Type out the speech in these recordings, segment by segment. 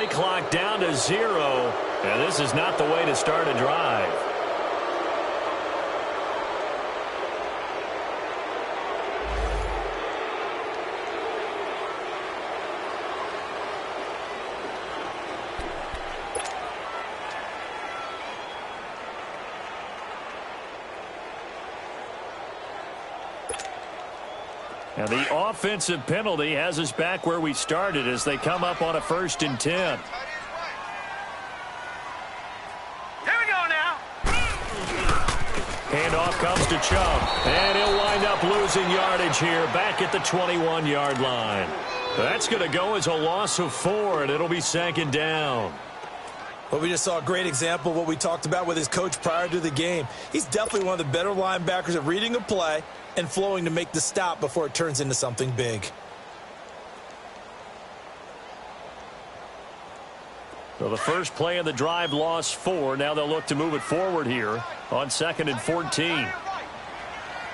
play clock down to 0. And this is not the way to start a drive. And the offensive penalty has us back where we started as they come up on a 1st and 10. Here we go now. Handoff comes to Chubb. And he'll wind up losing yardage here back at the 21-yard line. That's going to go as a loss of 4, and it'll be 2nd down. Well, we just saw a great example of what we talked about with his coach prior to the game. He's definitely one of the better linebackers at reading a play and flowing to make the stop before it turns into something big. So the first play of the drive lost 4. Now they'll look to move it forward here on 2nd and 14. Now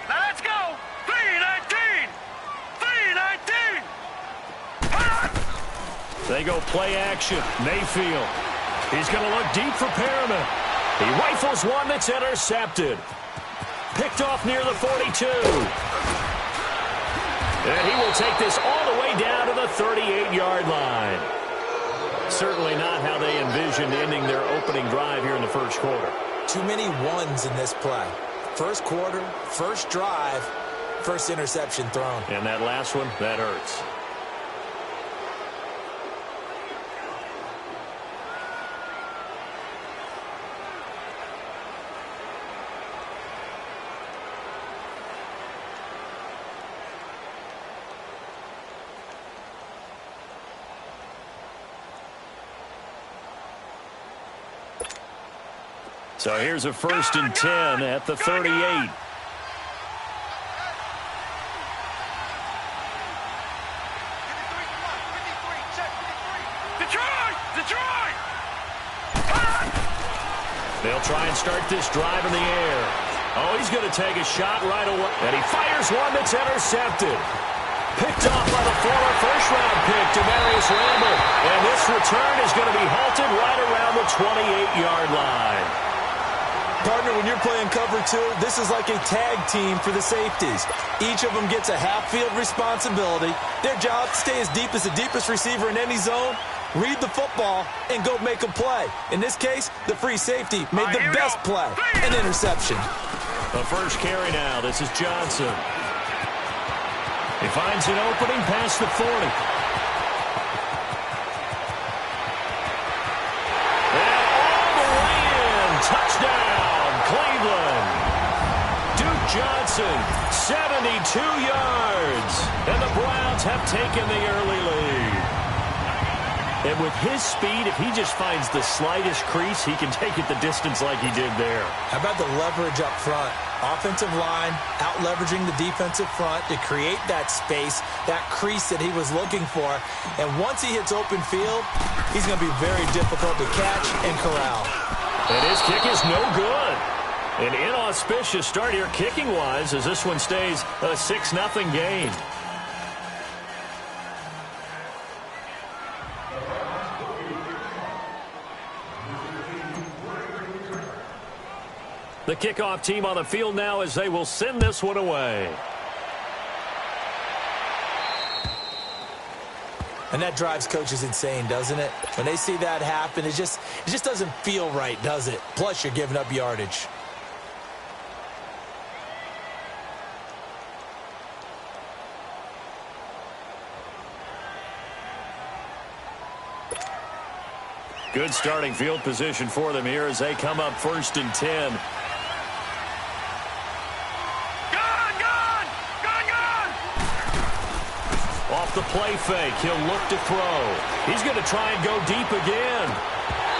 let's go. 3-19. 3-19. They go play action. Mayfield. He's going to look deep for Perriman. He rifles one that's intercepted. Picked off near the 42. And he will take this all the way down to the 38-yard line. Certainly not how they envisioned ending their opening drive here in the first quarter. Too many ones in this play. First quarter, first drive, first interception thrown. And that last one, that hurts. So here's a 1st and 10 at the 38. Detroit! They'll try and start this drive in the air. Oh, he's going to take a shot right away. And he fires one that's intercepted. Picked off by the former first-round pick, Demarius Randall. And this return is going to be halted right around the 28-yard line. Partner, when you're playing cover 2, this is like a tag team for the safeties. Each of them gets a half-field responsibility. Their job, stay as deep as the deepest receiver in any zone, read the football, and go make a play. In this case, the free safety made the best play, an interception. The first carry now. This is Johnson. He finds an opening past the 40. And all the way in. Touchdown, Cleveland. Duke Johnson, 72 yards. And the Browns have taken the early lead. And with his speed, if he just finds the slightest crease, he can take it the distance like he did there. How about the leverage up front? Offensive line out-leveraging the defensive front to create that space, that crease that he was looking for. And once he hits open field, he's going to be very difficult to catch and corral. And his kick is no good. An inauspicious start here kicking-wise as this one stays a 6-0 game. The kickoff team on the field now as they will send this one away. And that drives coaches insane, doesn't it? When they see that happen, it just doesn't feel right, does it? Plus, you're giving up yardage. Good starting field position for them here as they come up 1st and 10. Off the play fake, he'll look to throw. He's going to try and go deep again.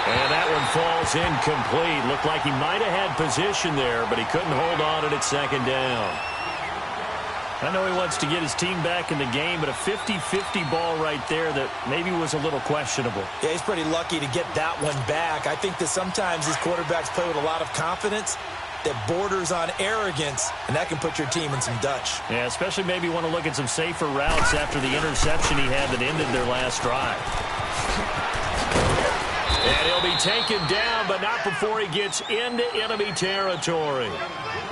And that one falls incomplete. Looked like he might have had position there, but he couldn't hold on at 2nd down. I know he wants to get his team back in the game, but a 50-50 ball right there that maybe was a little questionable. Yeah, he's pretty lucky to get that one back. I think that sometimes these quarterbacks play with a lot of confidence that borders on arrogance, and that can put your team in some Dutch. Yeah, especially maybe want to look at some safer routes after the interception he had that ended their last drive. And he'll be taken down, but not before he gets into enemy territory.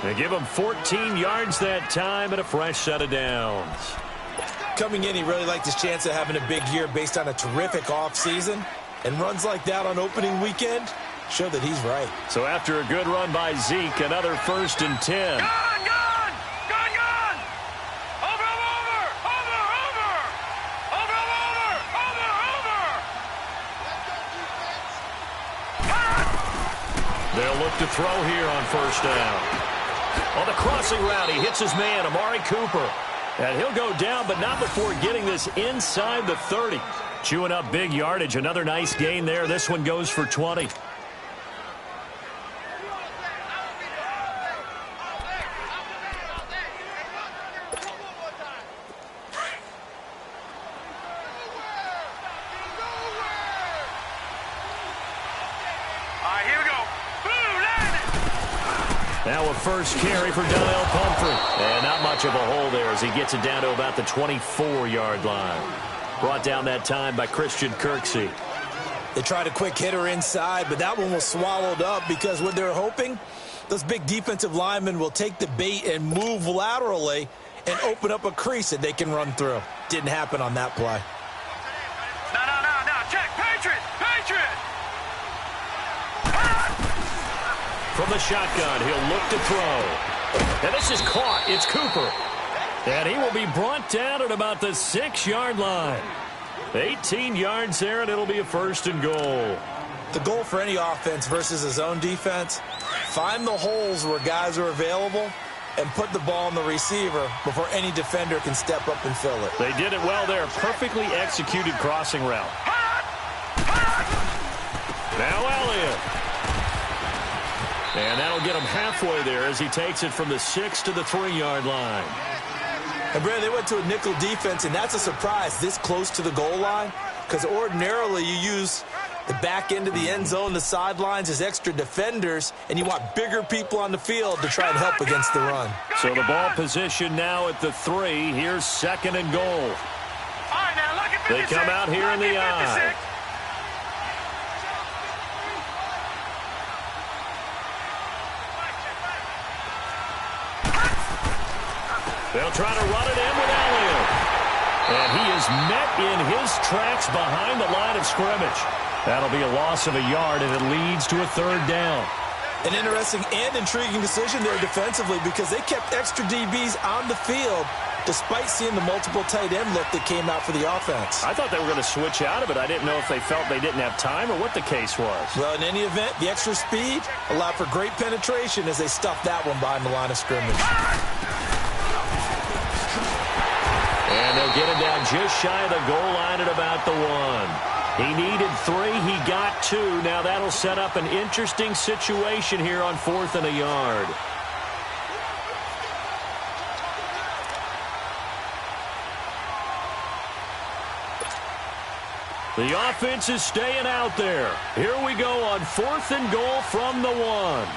They give him 14 yards that time and a fresh set of downs. Coming in, he really liked his chance of having a big year based on a terrific offseason. And runs like that on opening weekend show that he's right. So after a good run by Zeke, another 1st and 10. Gone! Over! They'll look to throw here on 1st down. On the crossing route, he hits his man, Amari Cooper. And he'll go down, but not before getting this inside the 30. Chewing up big yardage. Another nice gain there. This one goes for 20. Now a first carry for Donnell Pumphrey. And not much of a hole there as he gets it down to about the 24-yard line. Brought down that time by Christian Kirksey. They tried a quick hitter inside, but that one was swallowed up because what they're hoping, those big defensive linemen will take the bait and move laterally and open up a crease that they can run through. Didn't happen on that play. No. Check. Patriot! From the shotgun, he'll look to throw. And this is caught. It's Cooper. And he will be brought down at about the 6-yard line. 18 yards there, and it'll be a 1st and goal. The goal for any offense versus his own defense, find the holes where guys are available and put the ball on the receiver before any defender can step up and fill it. They did it well there. Perfectly executed crossing route. Now Elliott. And that'll get him halfway there as he takes it from the 6 to the 3-yard line. And, Brad, they went to a nickel defense, and that's a surprise this close to the goal line because ordinarily you use the back end of the end zone, the sidelines as extra defenders, and you want bigger people on the field to try and help against the run. So the ball position now at the 3. Here's 2nd and goal. All right, now look at 56. They come out here in the eye. They'll try to run it in with Elliott. And he is met in his tracks behind the line of scrimmage. That'll be a loss of a yard, and it leads to a 3rd down. An interesting and intriguing decision there defensively because they kept extra DBs on the field despite seeing the multiple tight end look that came out for the offense. I thought they were going to switch out of it. I didn't know if they felt they didn't have time or what the case was. Well, in any event, the extra speed allowed for great penetration as they stuffed that one behind the line of scrimmage. And they'll get him down just shy of the goal line at about the 1. He needed 3. He got 2. Now that'll set up an interesting situation here on 4th and a yard. The offense is staying out there. Here we go on 4th and goal from the 1.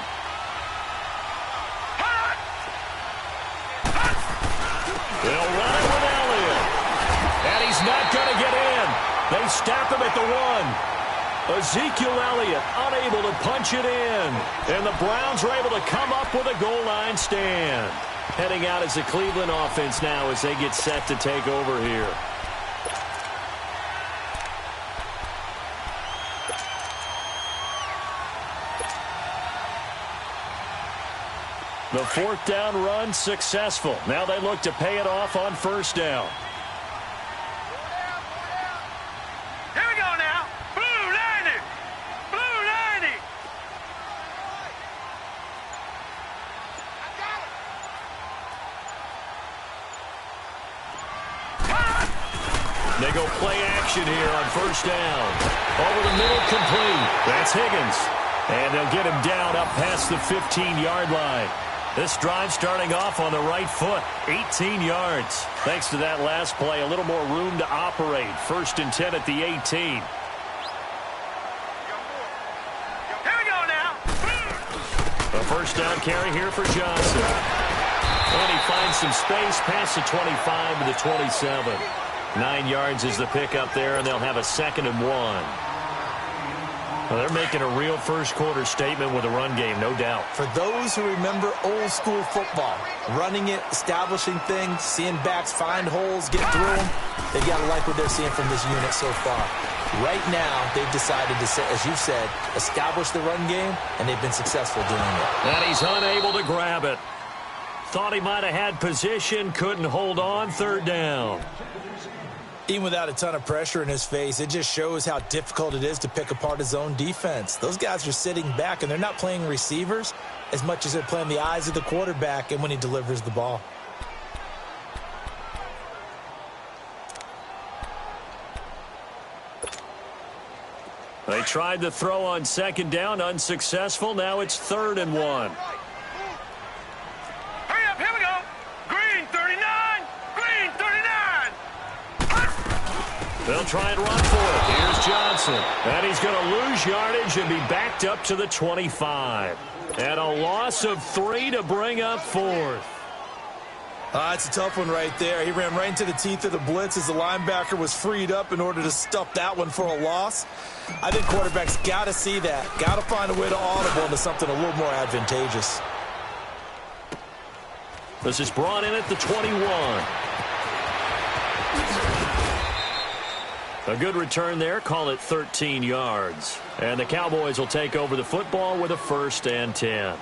They'll run it with Elliott. And he's not going to get in. They stop him at the 1. Ezekiel Elliott unable to punch it in. And the Browns are able to come up with a goal line stand. Heading out as the Cleveland offense now as they get set to take over here. The 4th down run successful. Now they look to pay it off on 1st down. Here we go now. Blue 90. Blue 90. They go play action here on 1st down. Over the middle, complete. That's Higgins. And they'll get him down up past the 15-yard line. This drive starting off on the right foot, 18 yards. Thanks to that last play, a little more room to operate. 1st and 10 at the 18. Here we go now. A 1st down carry here for Johnson. And he finds some space past the 25 to the 27. 9 yards is the pickup there, and they'll have a 2nd and 1. Well, they're making a real first-quarter statement with a run game, no doubt. For those who remember old-school football, running it, establishing things, seeing backs find holes, get through them, they've got to like what they're seeing from this unit so far. Right now, they've decided to, as you've said, establish the run game, and they've been successful doing it. And he's unable to grab it. Thought he might have had position, couldn't hold on, third down. Even without a ton of pressure in his face, it just shows how difficult it is to pick apart his own defense. Those guys are sitting back, and they're not playing receivers as much as they're playing the eyes of the quarterback and when he delivers the ball. They tried to throw on second down, unsuccessful. Now it's 3rd and 1. Hurry up, here we go. Green 39, green 39. They'll try and run for it. Here's Johnson. And he's going to lose yardage and be backed up to the 25. And a loss of 3 to bring up 4th. It's a tough one right there. He ran right into the teeth of the blitz as the linebacker was freed up in order to stuff that one for a loss. I think quarterbacks got to see that. Got to find a way to audible into something a little more advantageous. This is brought in at the 21. A good return there. Call it 13 yards. And the Cowboys will take over the football with a 1st and 10.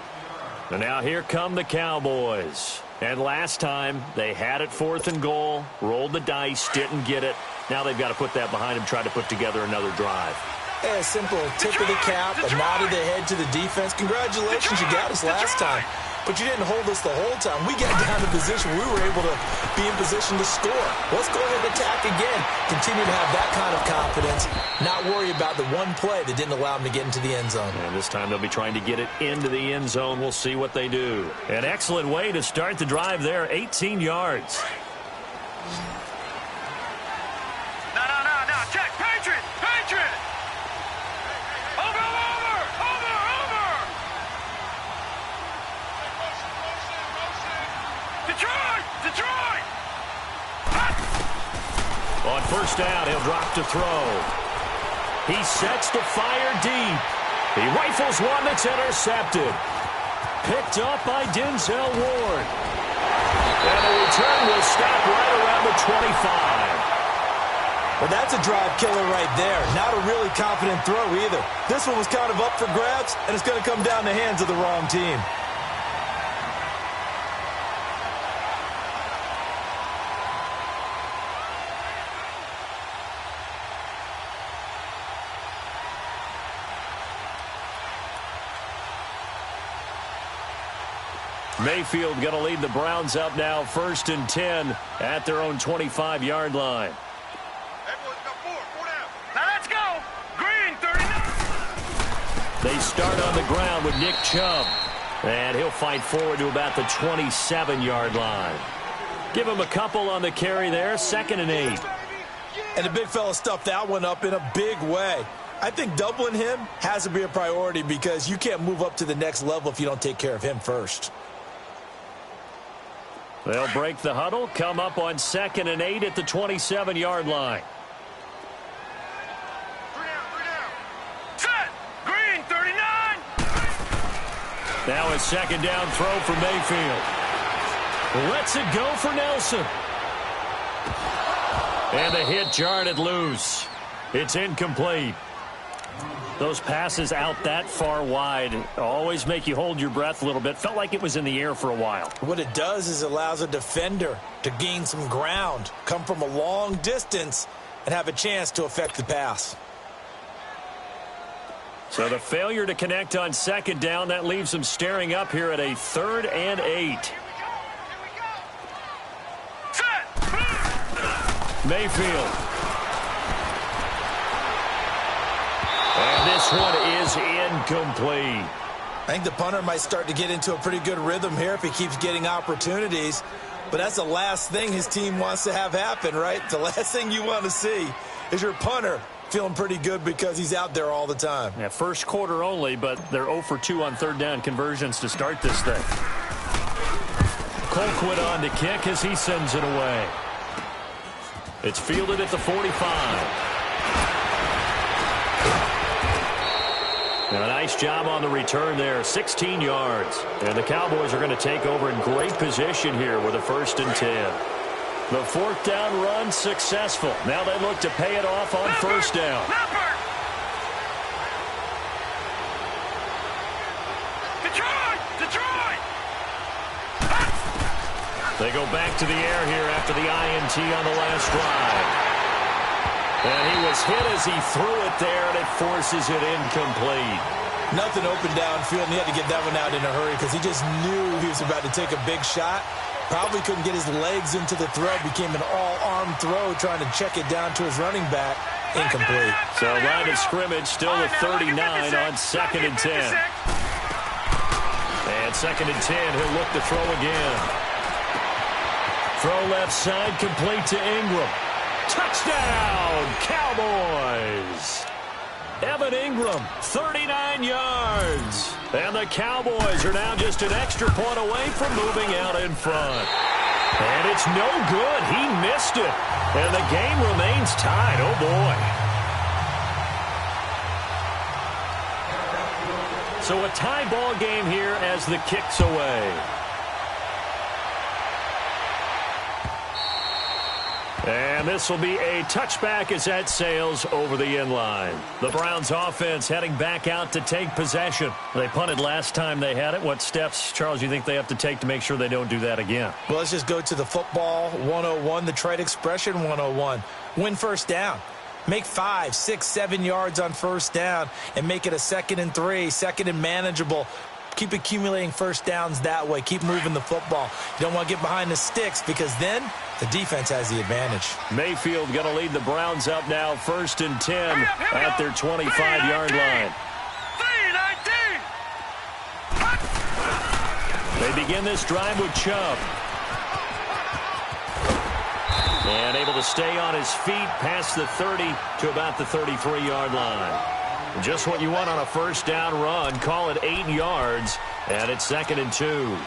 And now here come the Cowboys. And last time, they had it 4th and goal, rolled the dice, didn't get it. Now they've got to put that behind them, try to put together another drive. Yeah, a simple tip of the cap, a nod of the head to the defense. Congratulations, you got us last time. But you didn't hold us the whole time. We got down to position. We were able to be in position to score. Let's go ahead and attack again. Continue to have that kind of confidence. Not worry about the one play that didn't allow them to get into the end zone. And this time they'll be trying to get it into the end zone. We'll see what they do. An excellent way to start the drive there. 18 yards. No. Check. Patriot. Over. Detroit! On 1st down, he'll drop to throw. He sets to fire deep. He rifles one that's intercepted. Picked up by Denzel Ward. And the return will stop right around the 25. Well, that's a drive killer right there. Not a really confident throw either. This one was kind of up for grabs, and it's going to come down the hands of the wrong team. Mayfield going to lead the Browns up now, 1st and 10 at their own 25-yard line. Now let's go. Green 39. They start on the ground with Nick Chubb. And he'll fight forward to about the 27-yard line. Give him a couple on the carry there, 2nd and 8. And the big fella stuffed that one up in a big way. I think doubling him has to be a priority because you can't move up to the next level if you don't take care of him first. They'll break the huddle, come up on 2nd and 8 at the 27-yard line. Set. Green 39. Now a 2nd down throw for Mayfield. Lets it go for Nelson. And the hit jarred it loose. It's incomplete. Those passes out that far wide always make you hold your breath a little bit. Felt like it was in the air for a while. What it does is it allows a defender to gain some ground, come from a long distance, and have a chance to affect the pass. So the failure to connect on 2nd down, that leaves them staring up here at a 3rd and 8. Mayfield. And this one is incomplete. I think the punter might start to get into a pretty good rhythm here if he keeps getting opportunities. But that's the last thing his team wants to have happen, right? The last thing you want to see is your punter feeling pretty good because he's out there all the time. Yeah, 1st quarter only, but they're 0 for 2 on 3rd down conversions to start this thing. Colquitt on to kick as he sends it away. It's fielded at the 45. A nice job on the return there, 16 yards. And the Cowboys are going to take over in great position here with a 1st and 10. The 4th down run successful. Now they look to pay it off on 1st down. Detroit! They go back to the air here after the INT on the last drive. And he was hit as he threw it there, and it forces it incomplete. Nothing open downfield, and he had to get that one out in a hurry because he just knew he was about to take a big shot. Probably couldn't get his legs into the throw. Became an all-arm throw trying to check it down to his running back. Incomplete. So line of scrimmage still the 39 on 2nd and 10. And 2nd and 10, he'll look to throw again. Throw left side, complete to Ingram. Touchdown, Cowboys! Evan Ingram, 39 yards. And the Cowboys are now just an extra point away from moving out in front. And it's no good. He missed it. And the game remains tied. Oh, boy. So a tie ball game here as the kick's away. And this will be a touchback as that sails over the end line. The Browns offense heading back out to take possession. They punted last time they had it. What steps, Charles, you think they have to take to make sure they don't do that again? Well, let's just go to the football 101, the trade expression 101. Win 1st down. Make 5, 6, 7 yards on 1st down and make it a 2nd and 3, 2nd and manageable. Keep accumulating 1st downs that way. Keep moving the football. You don't want to get behind the sticks because then the defense has the advantage. Mayfield going to lead the Browns up now, 1st and 10 at their 25-yard line. 3-19. They begin this drive with Chubb. And able to stay on his feet past the 30 to about the 33-yard line. Just what you want on a 1st down run. Call it 8 yards, and it's 2nd and 2.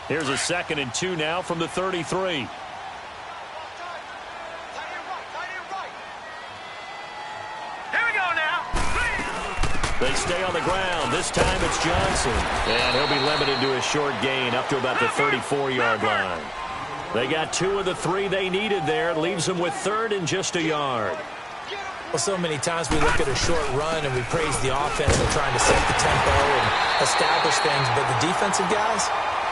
Here's a 2nd and 2 now from the 33. They stay on the ground. This time it's Johnson. And he'll be limited to a short gain up to about the 34-yard line. They got 2 of the 3 they needed there. Leaves them with 3rd and just a yard. Well, so many times we look at a short run and we praise the offense for trying to set the tempo and establish things. But the defensive guys,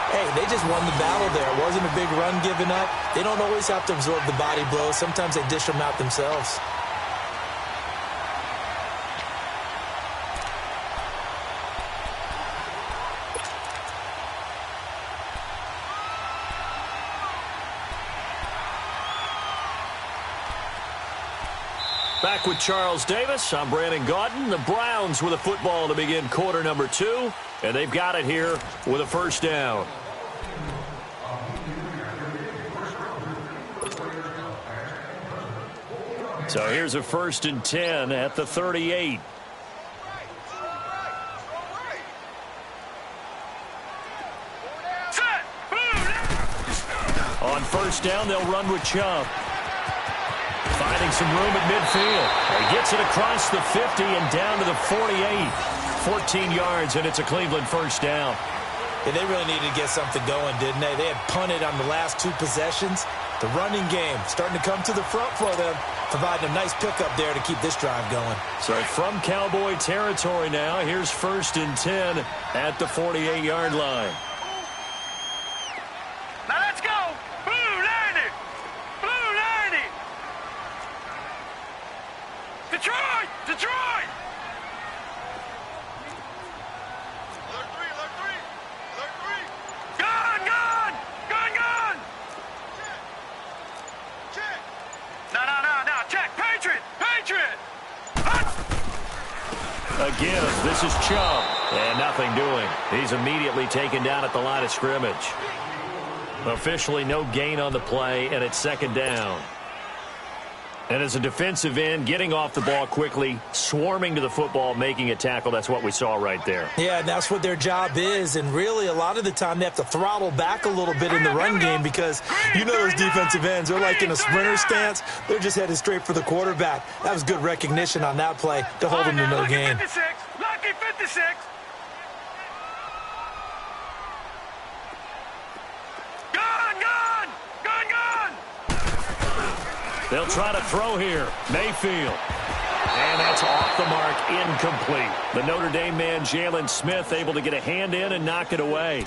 hey, they just won the battle there. It wasn't a big run given up. They don't always have to absorb the body blows. Sometimes they dish them out themselves. Back with Charles Davis. I'm Brandon Gaudin. The Browns with a football to begin quarter number 2. And they've got it here with a 1st down. So here's a 1st and 10 at the 38. On 1st down, they'll run with Chubb. Finding some room at midfield. He gets it across the 50 and down to the 48. 14 yards, and it's a Cleveland 1st down. Yeah, they really needed to get something going, didn't they? They had punted on the last 2 possessions. The running game starting to come to the front for them, providing a nice pickup there to keep this drive going. So from Cowboy territory now, here's 1st and 10 at the 48-yard line. Now let's go. Blue 90. Blue 90. Detroit. Detroit. Alert 3. Alert 3. Alert 3. Gun. Gun. Gun. Gun. Check. Check. No. Check. Patriot. Patriot. Again, this is Chubb. And nothing doing. He's immediately taken down at the line of scrimmage. Officially no gain on the play, and it's 2nd down. And as a defensive end, getting off the ball quickly, swarming to the football, making a tackle, that's what we saw right there. Yeah, and that's what their job is. And really, a lot of the time, they have to throttle back a little bit in the run game because you know those defensive ends, they're like in a sprinter stance. They're just headed straight for the quarterback. That was good recognition on that play to hold them to no gain. Lucky 56. They'll try to throw here. Mayfield. And that's off the mark, incomplete. The Notre Dame man, Jalen Smith, able to get a hand in and knock it away.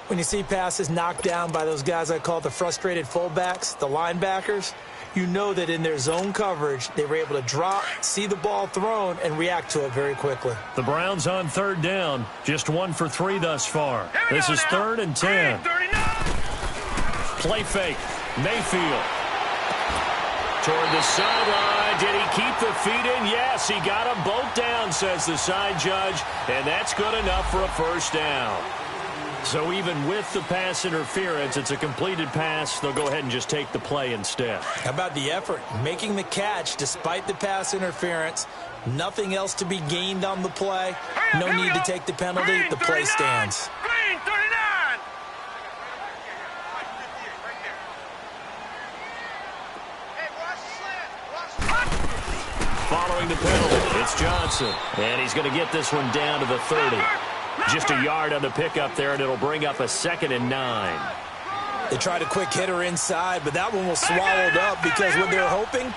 When you see passes knocked down by those guys I call the frustrated fullbacks, the linebackers, you know that in their zone coverage, they were able to drop, see the ball thrown, and react to it very quickly. The Browns on third down. Just 1 for 3 thus far. This is 3rd and 10. Play fake. Mayfield. Toward the sideline. Did he keep the feet in? Yes, he got them both down, says the side judge. And that's good enough for a first down. So even with the pass interference, it's a completed pass. They'll go ahead and just take the play instead. How about the effort? Making the catch despite the pass interference. Nothing else to be gained on the play. No need to take the penalty. The play stands. Green 39. Following the penalty, it's Johnson. And he's going to get this one down to the 30. Just a yard on the pickup there, and it'll bring up a 2nd and 9. They tried a quick hitter inside, but that one was swallowed up because what they're hoping,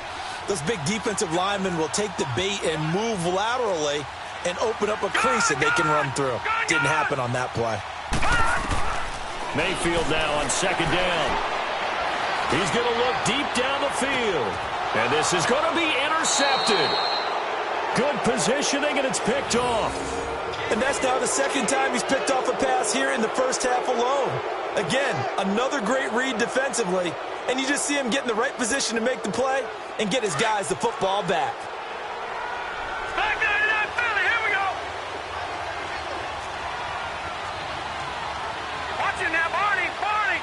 those big defensive linemen will take the bait and move laterally and open up a crease that they can run through. Didn't happen on that play. Mayfield now on 2nd down. He's going to look deep down the field. And this is going to be intercepted. Good positioning, and it's picked off. And that's now the 2nd time he's picked off a pass here in the first half alone. Again, another great read defensively, and you just see him get in the right position to make the play and get his guys the football back. Back there to that Philly. Here we go. Watch it now, Barney. Barney.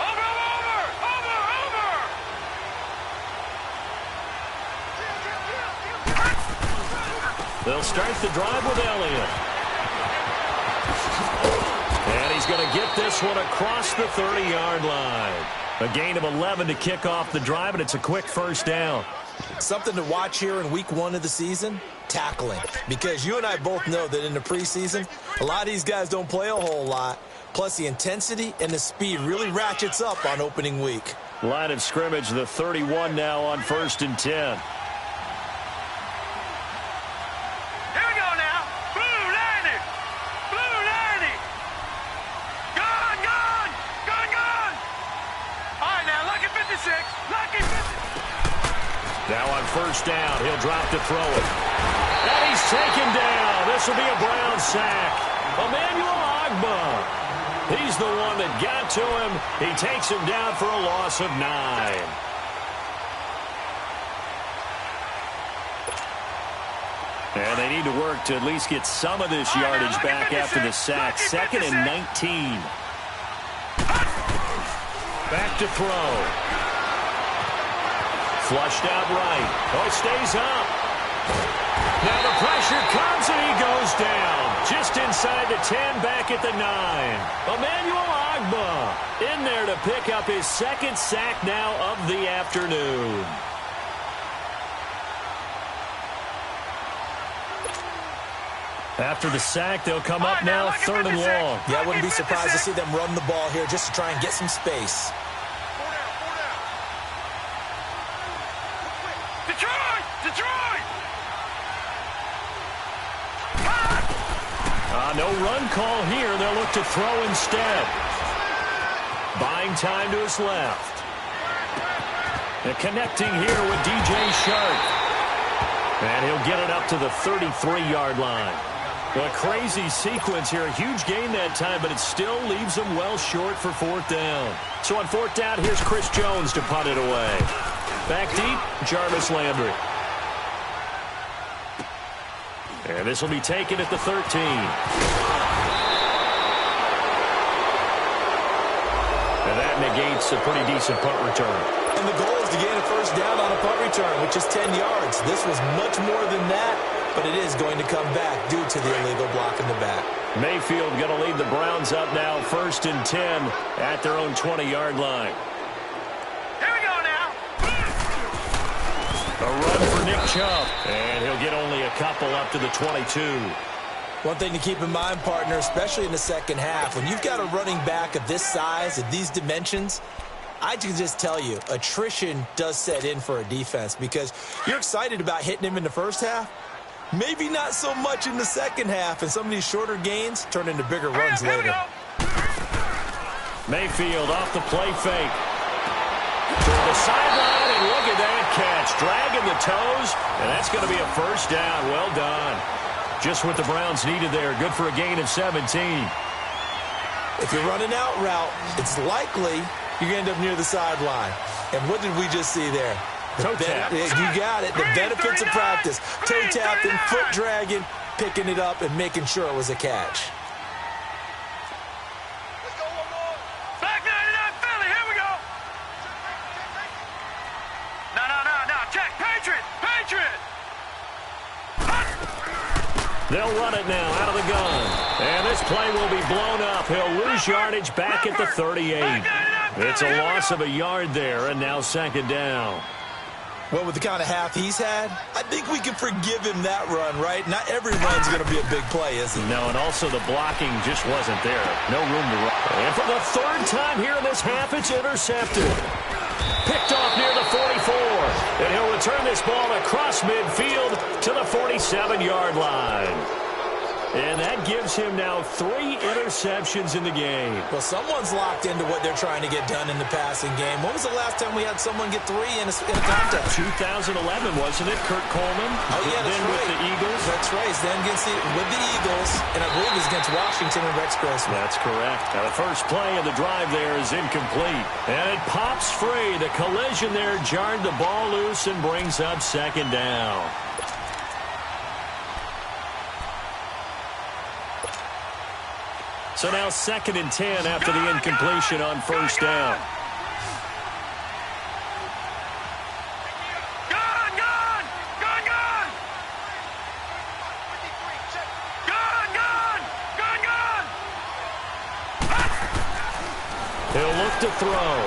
Over. They'll start the drive with Elliott. And he's going to get this one across the 30-yard line. A gain of 11 to kick off the drive, and it's a quick first down. Something to watch here in week 1 of the season, tackling. Because you and I both know that in the preseason, a lot of these guys don't play a whole lot. Plus, the intensity and the speed really ratchets up on opening week. Line of scrimmage, the 31 now on 1st and 10. Now on 1st down, he'll drop to throw it. And he's taken down. This will be a Brown sack. Emmanuel Ogbah. He's the one that got to him. He takes him down for a loss of 9. And they need to work to at least get some of this yardage back after the sack. 2nd and 19. Back to throw. Flushed out right. Oh, stays up. Now the pressure comes and he goes down. Just inside the 10, back at the 9. Emmanuel Ogbah in there to pick up his 2nd sack now of the afternoon. After the sack, they'll come up now 3rd and long. Yeah, I wouldn't be surprised to see them run the ball here just to try and get some space. No run call here. They'll look to throw instead. Buying time to his left. And connecting here with DJ Shark. And he'll get it up to the 33-yard line. A crazy sequence here. A huge gain that time, but it still leaves them well short for 4th down. So on 4th down, here's Chris Jones to punt it away. Back deep, Jarvis Landry. And this will be taken at the 13. And that negates a pretty decent punt return. And the goal is to gain a first down on a punt return, which is 10 yards. This was much more than that, but it is going to come back due to the illegal block in the back. Mayfield going to lead the Browns up now, 1st and 10 at their own 20-yard line. Here we go now. A run for Nick Chubb, and he'll get only a couple up to the 22. One thing to keep in mind, partner, especially in the second half, when you've got a running back of this size, of these dimensions, I can just tell you, attrition does set in for a defense because you're excited about hitting him in the first half. Maybe not so much in the second half, and some of these shorter gains turn into bigger runs later. Mayfield off the play fake. To the sideline, and look at that catch. Dragging the toes, and that's going to be a first down. Well done. Just what the Browns needed there. Good for a gain of 17. If you're running out route, it's likely you're going to end up near the sideline. And what did we just see there? Toe tap. You got it. The benefits of practice. Toe tapping, foot dragging, picking it up, and making sure it was a catch. Let's go one more. Back 99 Philly. Here we go. No. Check. Patriot. They'll run it now out of the gun. And this play will be blown up. He'll lose yardage back at the 38. It's a loss of a yard there, and now 2nd down. Well, with the kind of half he's had, I think we can forgive him that run, right? Not every run's going to be a big play, is it? No, and also the blocking just wasn't there. No room to run. And for the 3rd time here in this half, it's intercepted. Picked off near the 44. And he'll return this ball across midfield to the 47-yard line. And that gives him now 3 interceptions in the game. Well, someone's locked into what they're trying to get done in the passing game. When was the last time we had someone get 3 in a contest? 2011, wasn't it? Kurt Coleman. Oh, yeah, that's then right. with the Eagles. That's right. Then with the Eagles, and I believe it was against Washington and Rex Grossman. That's correct. Now, the first play of the drive there is incomplete. And it pops free. The collision there jarred the ball loose and brings up 2nd down. So now 2nd and 10 after the incompletion on 1st down. He'll look to throw.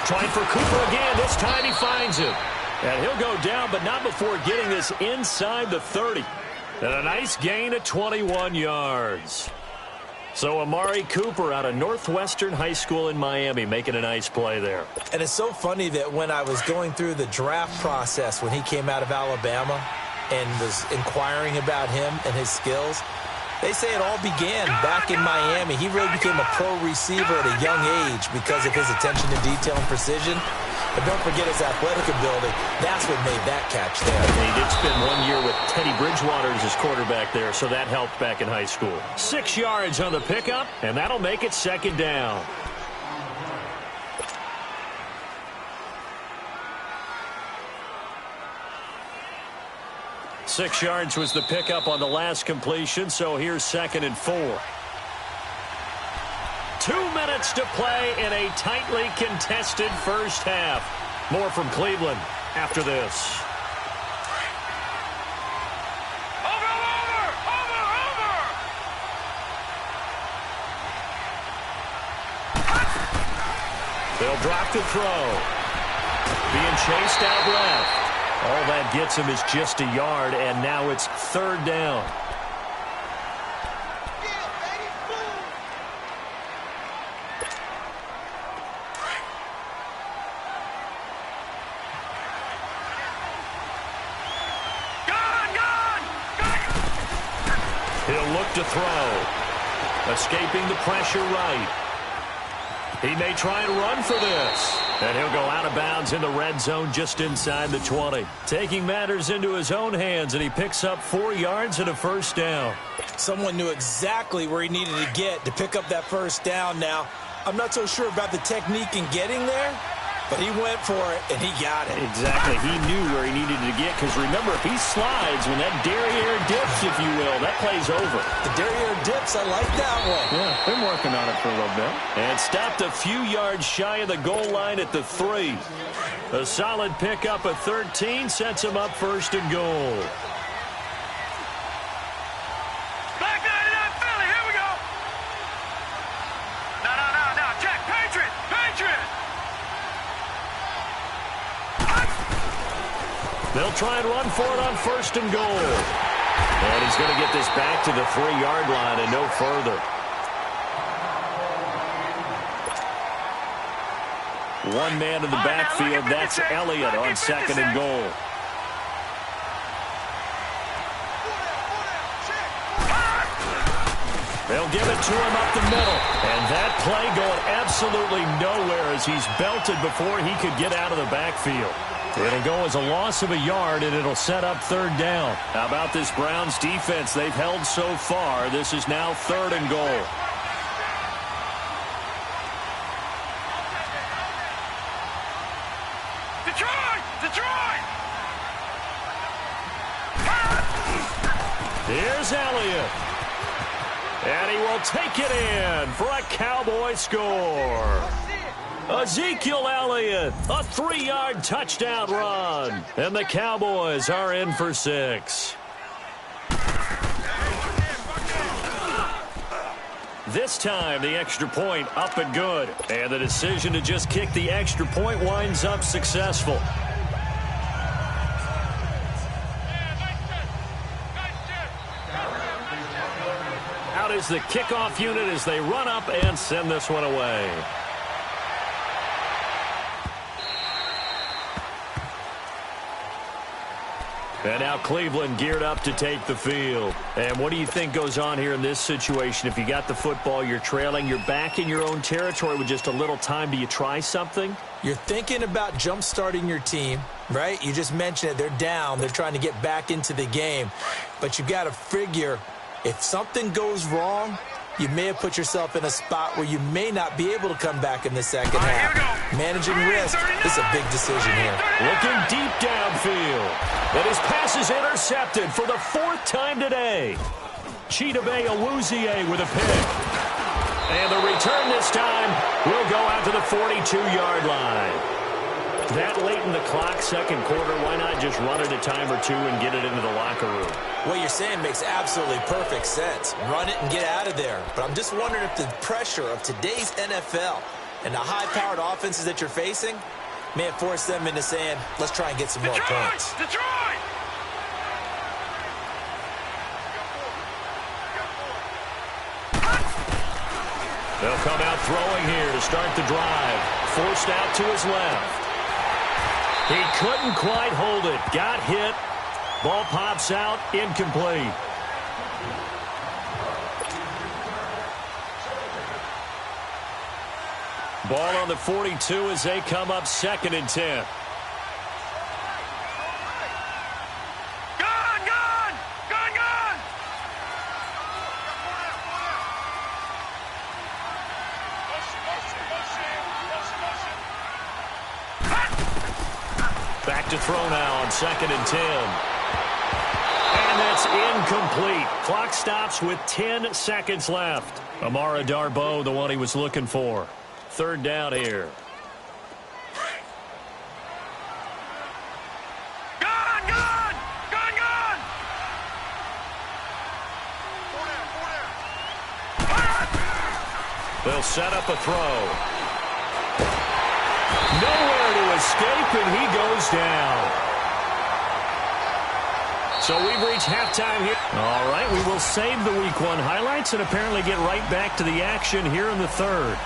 Trying for Cooper again. This time he finds him. And he'll go down, but not before getting this inside the 30. And a nice gain of 21 yards. So Amari Cooper out of Northwestern High School in Miami making a nice play there. And it's so funny that when I was going through the draft process when he came out of Alabama and was inquiring about him and his skills, they say it all began back in Miami. He really became a pro receiver at a young age because of his attention to detail and precision. But don't forget his athletic ability. That's what made that catch there. And he did spend 1 year with Teddy Bridgewater as his quarterback there, so that helped back in high school. 6 yards on the pickup, and that'll make it 2nd down. Six yards was the pickup on the last completion, so here's 2nd and 4. 2 minutes to play in a tightly contested first half. More from Cleveland after this. They'll drop the throw. Being chased out left. All that gets him is just a yard, and now it's 3rd down. He'll look to throw. Escaping the pressure right. He may try and run for this. And he'll go out of bounds in the red zone just inside the 20. Taking matters into his own hands, and he picks up 4 yards and a first down. Someone knew exactly where he needed to get to pick up that first down now. I'm not so sure about the technique in getting there, But he went for it, and he got it. Exactly. He knew where he needed to get, because remember, if he slides, when that derriere dips, if you will, that play's over. The derriere dips, I like that one. Yeah, been working on it for a little bit. And stopped a few yards shy of the goal line at the 3. A solid pickup of 13 sets him up first and goal. Back 99 Philly, here we go. No, check, Patriot. They'll try and run for it on first and goal. And he's going to get this back to the 3-yard line and no further. One man in the backfield. That's Elliott on second and goal. They'll give it to him up the middle. And that play going absolutely nowhere as he's belted before he could get out of the backfield. It'll go as a loss of a yard, and it'll set up third down. How about this Browns defense? They've held so far. This is now third and goal. Detroit! Here's Elliott. And he will take it in for a Cowboy score. Ezekiel Elliott, a 3-yard touchdown run. And the Cowboys are in for 6. This time, the extra point up and good. And the decision to just kick the extra point winds up successful. Out is the kickoff unit as they run up and send this one away. And now Cleveland geared up to take the field. And what do you think goes on here in this situation? If you got the football, you're trailing, you're back in your own territory with just a little time. Do you try something? You're thinking about jump-starting your team, right? You just mentioned it. They're down. They're trying to get back into the game. But you've got to figure, if something goes wrong, you may have put yourself in a spot where you may not be able to come back in the second half. Managing risk is a big decision here. Looking deep downfield. And his pass is intercepted for the 4th time today. Chidobe Awuzie with a pick. And the return this time will go out to the 42-yard line. That late in the clock, second quarter, why not just run it a time or two and get it into the locker room? What you're saying makes absolutely perfect sense. Run it and get out of there. But I'm just wondering if the pressure of today's NFL and the high-powered offenses that you're facing may have forced them into saying, let's try and get some more points. Detroit! They'll come out throwing here to start the drive. Forced out to his left. He couldn't quite hold it. Got hit. Ball pops out. Incomplete. Ball on the 42 as they come up 2nd and 10. Gone! Back to throw now on 2nd and 10. And that's incomplete. Clock stops with 10 seconds left. Amara Darboh, the one he was looking for. 3rd down here. Gone! They'll set up a throw. Nowhere to escape, and he goes down. So we've reached halftime here. All right, we will save the Week 1 highlights and apparently get right back to the action here in the 3rd.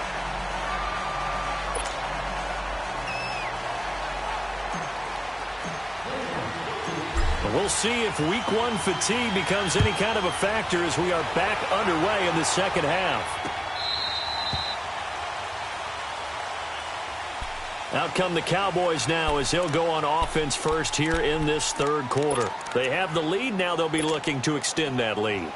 We'll see if Week 1 fatigue becomes any kind of a factor as we are back underway in the second half. Out come the Cowboys now as they'll go on offense first here in this 3rd quarter. They have the lead. Now they'll be looking to extend that lead.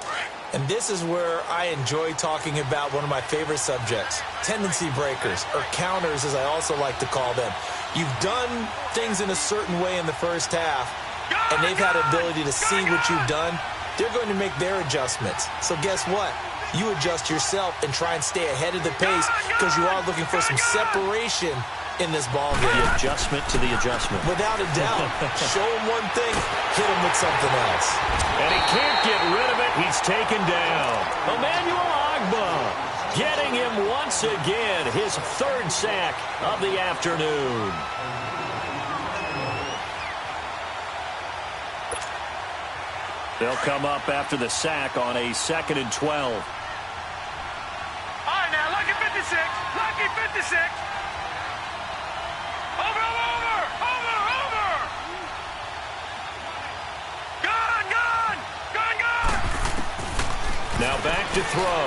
And this is where I enjoy talking about one of my favorite subjects, tendency breakers, or counters as I also like to call them. You've done things in a certain way in the first half, and they've had ability to see what you've done. They're going to make their adjustments. So guess what? You adjust yourself and try and stay ahead of the pace because you are looking for some separation in this ball game. The adjustment to the adjustment. Without a doubt. Show him one thing, hit him with something else. And he can't get rid of it. He's taken down. Emmanuel Agba getting him once again, his third sack of the afternoon. They'll come up after the sack on a 2nd and 12. All right, now, lucky 56. Lucky 56. Over. Gone. Now back to throw.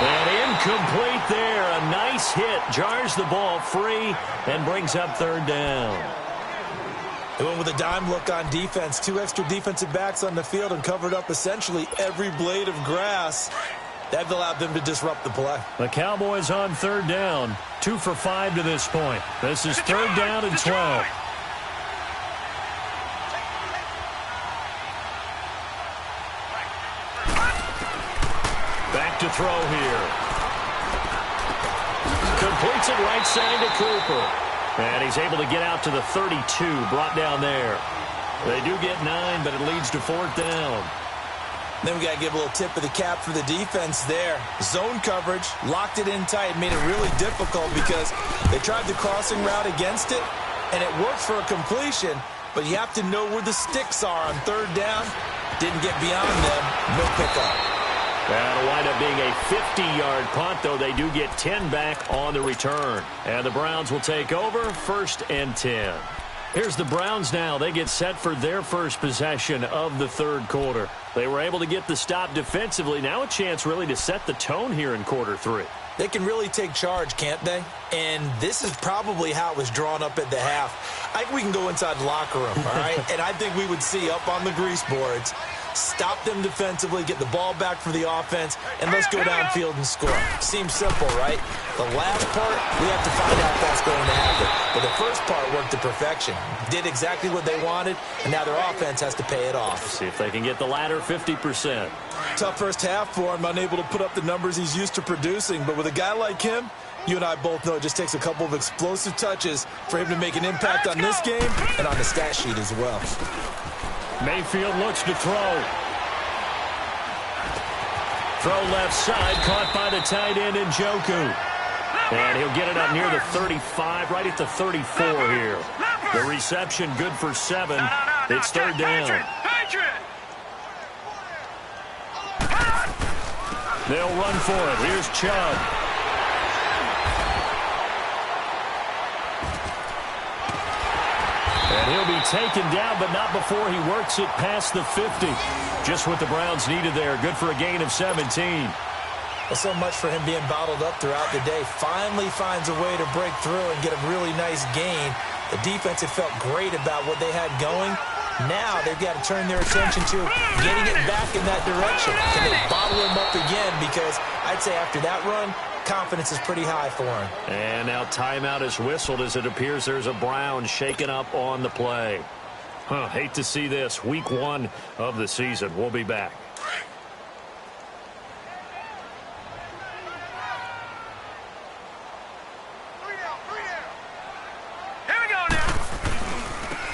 And incomplete there. A nice hit. Jars the ball free and brings up 3rd down. They went with a dime look on defense. 2 extra defensive backs on the field and covered up essentially every blade of grass. That allowed them to disrupt the play. The Cowboys on 3rd down. 2 for 5 to this point. This is 3rd down and 12. Back to throw here. Completes it right side to Cooper. And he's able to get out to the 32, brought down there. They do get 9, but it leads to 4th down. Then we got to give a little tip of the cap for the defense there. Zone coverage, locked it in tight, made it really difficult because they tried the crossing route against it, and it worked for a completion, but you have to know where the sticks are on 3rd down. Didn't get beyond them, no pickup. That'll wind up being a 50-yard punt, though they do get 10 back on the return. And the Browns will take over, 1st and 10. Here's the Browns now. They get set for their first possession of the 3rd quarter. They were able to get the stop defensively. Now a chance really to set the tone here in quarter 3. They can really take charge, can't they? And this is probably how it was drawn up at the half. I think we can go inside the locker room, all right? And I think we would see up on the grease boards, stop them defensively, get the ball back for the offense, and let's go downfield and score. Seems simple, right? The last part, we have to find out if that's going to happen. But the first part worked to perfection. Did exactly what they wanted, and now their offense has to pay it off. See if they can get the latter 50%. Tough first half for him, unable to put up the numbers he's used to producing. But with a guy like him, you and I both know it just takes a couple of explosive touches for him to make an impact on this game and on the stat sheet as well. Mayfield looks to throw. Throw left side, caught by the tight end Njoku. And he'll get it up near the 35, right at the 34 here. The reception good for 7. It's 3rd down. They'll run for it. Here's Chubb. And he'll be taken down, but not before he works it past the 50. Just what the Browns needed there. Good for a gain of 17. Well, so much for him being bottled up throughout the day. Finally finds a way to break through and get a really nice gain. The defense had felt great about what they had going. Now they've got to turn their attention to getting it back in that direction. Can they bottle him up again? Because I'd say after that run, confidence is pretty high for him. And now timeout is whistled as it appears there's a Brown shaken up on the play. Hate to see this. Week 1 of the season. We'll be back.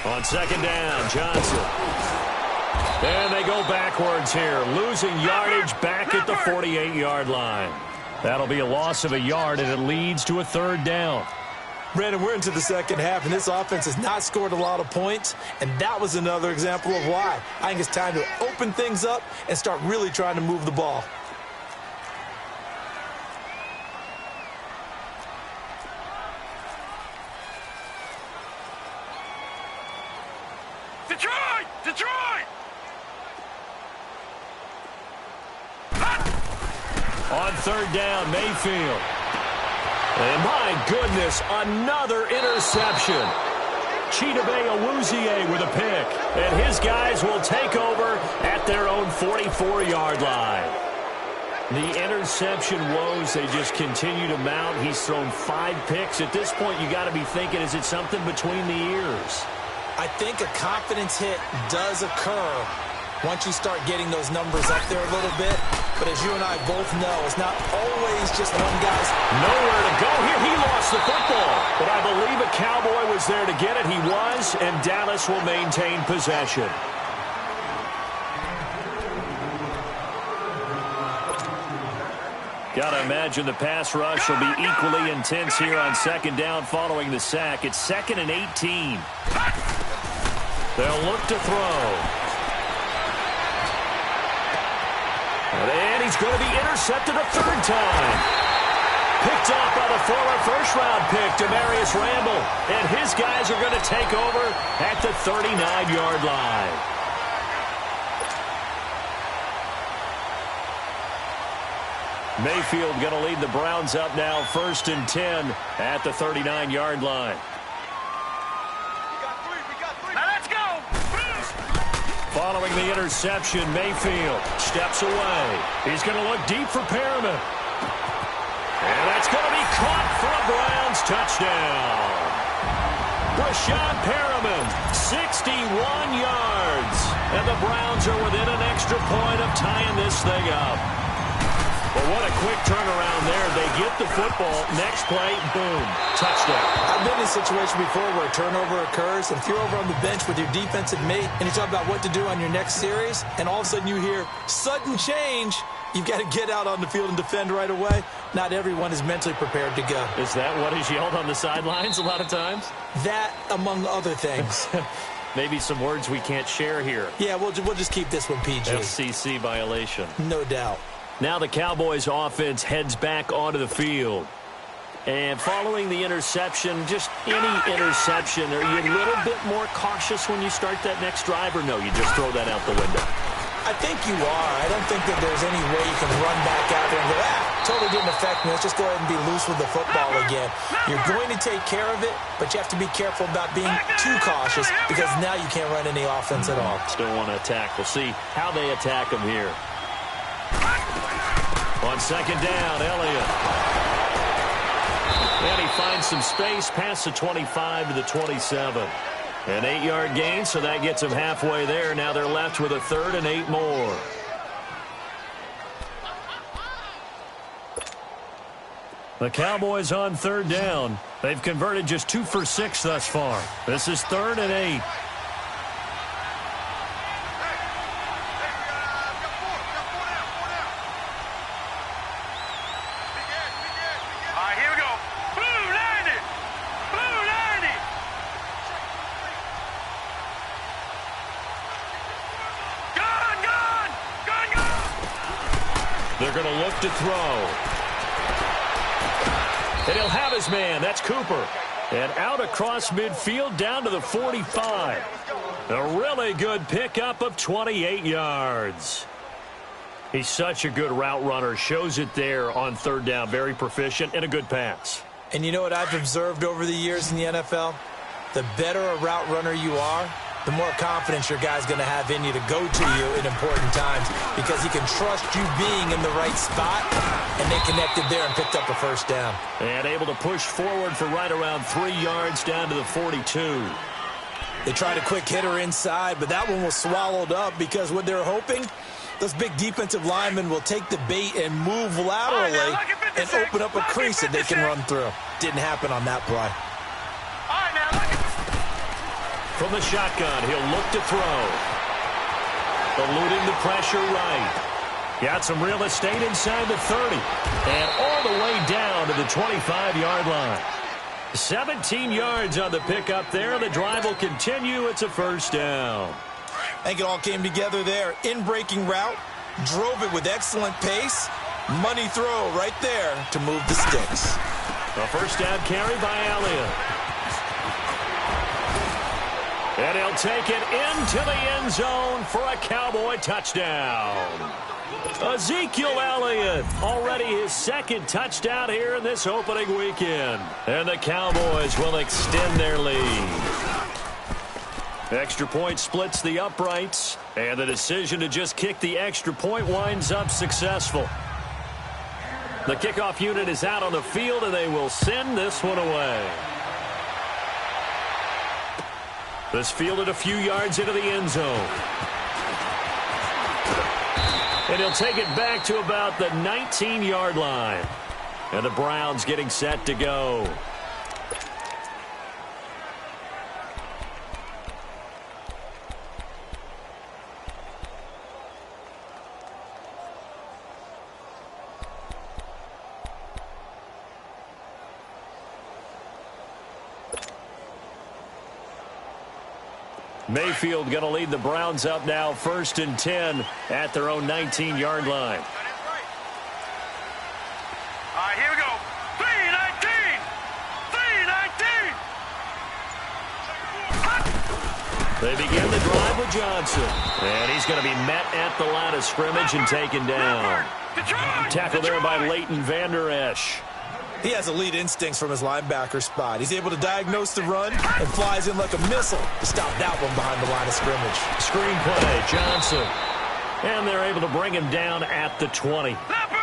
On 2nd down, Johnson. And they go backwards here, losing yardage back at the 48-yard line. That'll be a loss of a yard, and it leads to a 3rd down. Brandon, we're into the second half, and this offense has not scored a lot of points, and that was another example of why. I think it's time to open things up and start really trying to move the ball. Detroit! On 3rd down, Mayfield. And my goodness, another interception. Chidobe with a pick. And his guys will take over at their own 44-yard line. The interception woes, they just continue to mount. He's thrown 5 picks. At this point, you got to be thinking, is it something between the ears? I think a confidence hit does occur once you start getting those numbers up there a little bit. But as you and I both know, it's not always just one guy's. Nowhere to go here. He lost the football. But I believe a Cowboy was there to get it. He was, and Dallas will maintain possession. Got to imagine the pass rush will be equally intense here on second down following the sack. It's 2nd and 18. They'll look to throw. And he's going to be intercepted a 3rd time. Picked off by the former first-round pick, Demarius Randall. And his guys are going to take over at the 39-yard line. Mayfield going to lead the Browns up now, 1st and 10 at the 39-yard line. Following the interception, Mayfield steps away. He's going to look deep for Perriman. And that's going to be caught for a Browns touchdown. Brashad Perriman, 61 yards. And the Browns are within an extra point of tying this thing up. But what a quick turnaround there. They get the football. Next play, boom, touchdown. I've been in a situation before where a turnover occurs, and if you're over on the bench with your defensive mate, and you talk about what to do on your next series, and all of a sudden you hear sudden change, you've got to get out on the field and defend right away. Not everyone is mentally prepared to go. Is that what is yelled on the sidelines a lot of times? That, among other things. Maybe some words we can't share here. Yeah, we'll just keep this one PG. FCC violation. No doubt. Now the Cowboys offense heads back onto the field. And following the interception, just any interception, are you a little bit more cautious when you start that next drive, or no, you just throw that out the window? I think you are. I don't think that there's any way you can run back out there and go, totally didn't affect me. Let's just go ahead and be loose with the football again. You're going to take care of it, but you have to be careful about being too cautious because now you can't run any offense at all. Still want to attack. We'll see how they attack them here. On second down, Elliott. And he finds some space past the 25 to the 27. An 8-yard gain, so that gets them halfway there. Now they're left with a 3rd and 8 more. The Cowboys on 3rd down. They've converted just 2 for 6 thus far. This is 3rd and 8. They're going to look to throw. And he'll have his man. That's Cooper. And out across midfield down to the 45. A really good pickup of 28 yards. He's such a good route runner. Shows it there on 3rd down. Very proficient and a good pass. And you know what I've observed over the years in the NFL? The better a route runner you are, the more confidence your guy's going to have in you to go to you in important times because he can trust you being in the right spot, and they connected there and picked up a 1st down. And able to push forward for right around 3 yards down to the 42. They tried a quick hitter inside, but that one was swallowed up because what they're hoping, those big defensive linemen will take the bait and move laterally and open up a crease that they can run through. Didn't happen on that play. From the shotgun, he'll look to throw. Eluding the pressure right. Got some real estate inside the 30. And all the way down to the 25-yard line. 17 yards on the pickup there. The drive will continue. It's a 1st down. I think it all came together there. In-breaking route. Drove it with excellent pace. Money throw right there to move the sticks. A 1st down carry by Elliott. And he'll take it into the end zone for a Cowboy touchdown. Ezekiel Elliott, already his 2nd touchdown here in this opening weekend. And the Cowboys will extend their lead. Extra point splits the uprights, and the decision to just kick the extra point winds up successful. The kickoff unit is out on the field, and they will send this one away. This fielded a few yards into the end zone. And he'll take it back to about the 19-yard line. And the Browns getting set to go. Mayfield going to lead the Browns up now, 1st and 10 at their own 19-yard line. All right, here we go. 3-19. 3-19. They begin the drive with Johnson. And he's going to be met at the line of scrimmage and taken down. Tackle there by Leighton Vander Esch. He has elite instincts from his linebacker spot. He's able to diagnose the run and flies in like a missile to stop that one behind the line of scrimmage. Screen play, Johnson. And they're able to bring him down at the 20.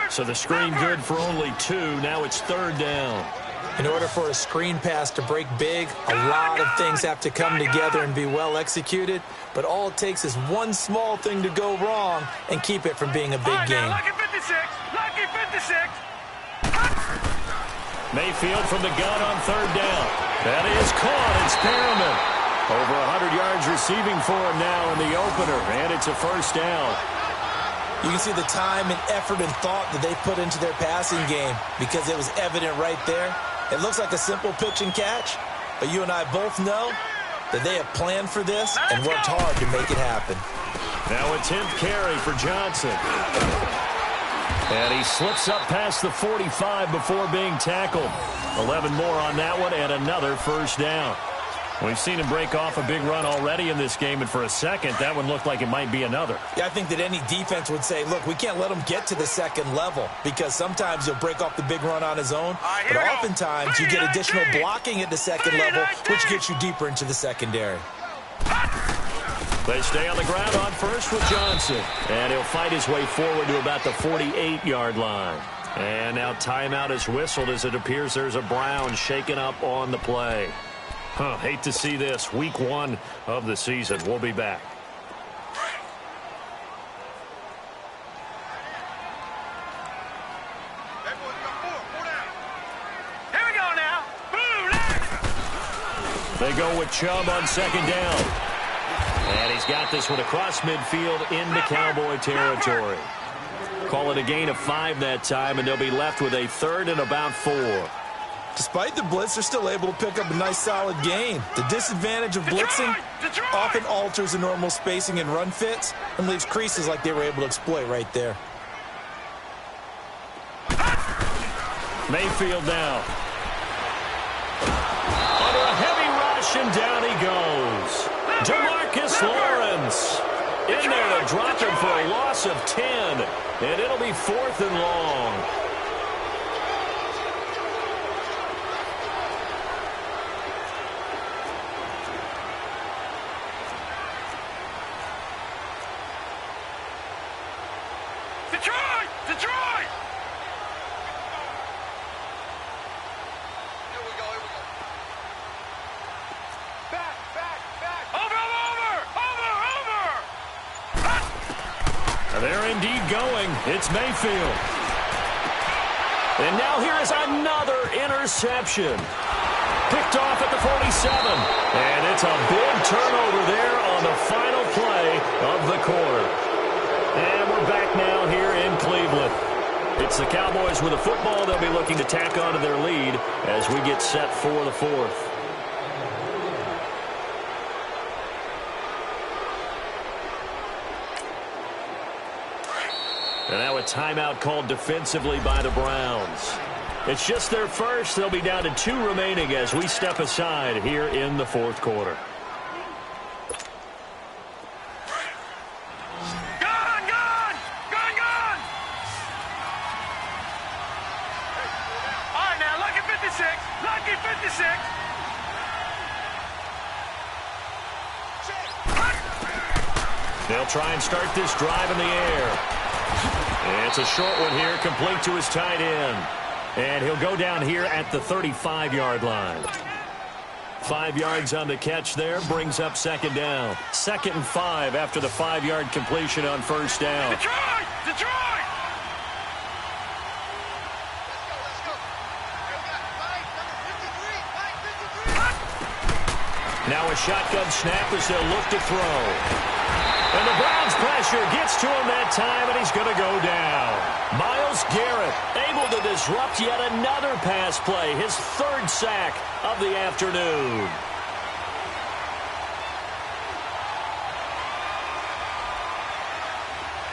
So the screen good for only 2. Now it's 3rd down. In order for a screen pass to break big, a lot of things have to come together and be well executed. But all it takes is one small thing to go wrong and keep it from being a big game. Lucky 56. Lucky 56. Mayfield from the gun on 3rd down. That is caught. It's Perriman. Over 100 yards receiving for him now in the opener, and it's a 1st down. You can see the time and effort and thought that they put into their passing game because it was evident right there. It looks like a simple pitch and catch, but you and I both know that they have planned for this and worked hard to make it happen. Now a 10th carry for Johnson. And he slips up past the 45 before being tackled. 11 more on that one and another 1st down. We've seen him break off a big run already in this game, and for a second, that one looked like it might be another. Yeah, I think that any defense would say, look, we can't let him get to the 2nd level because sometimes he'll break off the big run on his own, but oftentimes you get additional blocking at the 2nd level, which gets you deeper into the secondary. They stay on the ground on 1st with Johnson. And he'll fight his way forward to about the 48-yard line. And now timeout is whistled as it appears there's a Brown shaken up on the play. Hate to see this. Week 1 of the season. We'll be back. Here we go now. They go with Chubb on 2nd down. And he's got this one across midfield into Cowboy territory. Call it a gain of 5 that time, and they'll be left with a 3rd and about 4. Despite the blitz, they're still able to pick up a nice, solid gain. The disadvantage of blitzing often alters the normal spacing and run fits and leaves creases like they were able to exploit right there. Mayfield now. Under a heavy rush, and down he goes. DeMarcus Lawrence in there to drop him for a loss of 10, and it'll be 4th and long. Detroit! Detroit! Here we go, here we go. Back, back, back. Over! They're indeed going. It's Mayfield. And now here is another interception. Picked off at the 47. And it's a big turnover there on the final play of the quarter. And we're back now here in Cleveland. It's the Cowboys with a football. They'll be looking to tack onto their lead as we get set for the 4th. And now a timeout called defensively by the Browns. It's just their first. They'll be down to 2 remaining as we step aside here in the 4th quarter. Lucky 56. They'll try and start this drive in the air. It's a short one here, complete to his tight end. And he'll go down here at the 35-yard line. 5 yards on the catch there, brings up second down. 2nd and 5 after the 5-yard completion on first down. Detroit! Detroit! Now a shotgun snap as they'll look to throw. And the Browns pressure gets to him that time, and he's going to go down. Myles Garrett able to disrupt yet another pass play, his 3rd sack of the afternoon.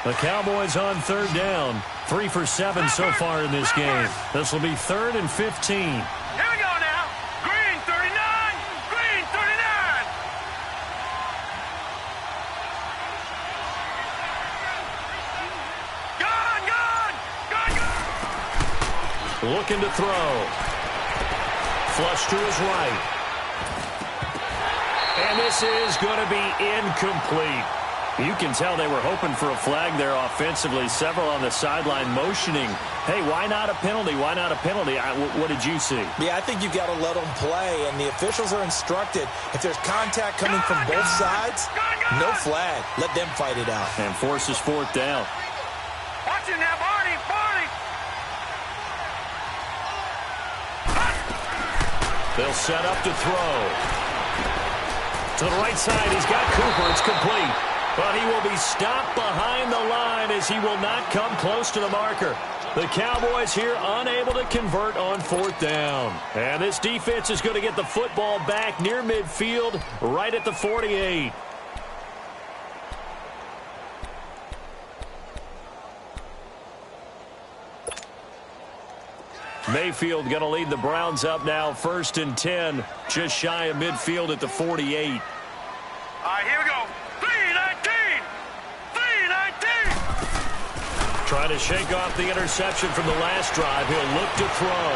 The Cowboys on 3rd down. 3 for 7 so far in this game. This will be 3rd and 15. Here we go now. Green 39. Green 39. Gone. Looking to throw. Flush to his right. And this is going to be incomplete. You can tell they were hoping for a flag there offensively. Several on the sideline motioning, hey, why not a penalty? Why not a penalty? What did you see? Yeah, I think you've got to let them play, and the officials are instructed, if there's contact coming from both sides, no flag. Let them fight it out. And forces 4th down. Watch it now, Barney. Barney. They'll set up to throw. To the right side, he's got Cooper. It's complete. But he will be stopped behind the line as he will not come close to the marker. The Cowboys here unable to convert on 4th down. And this defense is going to get the football back near midfield, right at the 48. Mayfield going to lead the Browns up now, 1st and 10, just shy of midfield at the 48. All right, here we go. 3-19. 3-19. Trying to shake off the interception from the last drive. He'll look to throw.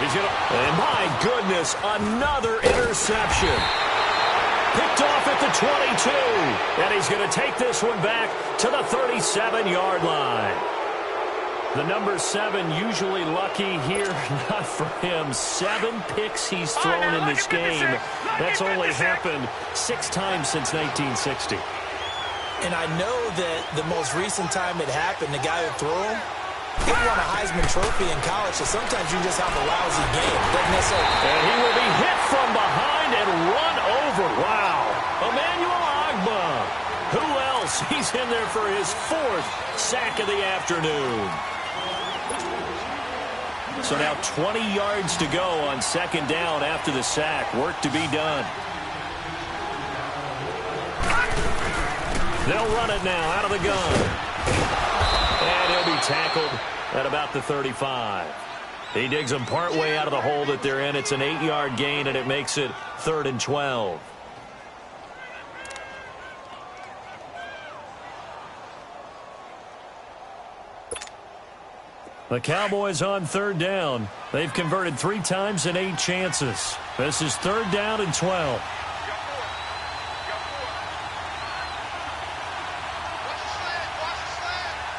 He's going to, and my goodness, another interception. Picked off at the 22. And he's going to take this one back to the 37-yard line. The number 7 usually lucky here. Not for him. 7 picks he's thrown in this game. That's only happened 6 times since 1960. And I know that the most recent time it happened, the guy who threw him, he won a Heisman Trophy in college, so sometimes you just have a lousy game. Doesn't necessarily... And he will be hit from behind and run over. Wow. Emmanuel Agba. Who else? He's in there for his 4th sack of the afternoon. So now 20 yards to go on 2nd down after the sack. Work to be done. They'll run it now out of the gun. And he'll be tackled at about the 35. He digs them partway out of the hole that they're in. It's an 8-yard gain, and it makes it 3rd and 12. The Cowboys on 3rd down. They've converted 3 times in 8 chances. This is 3rd down and 12.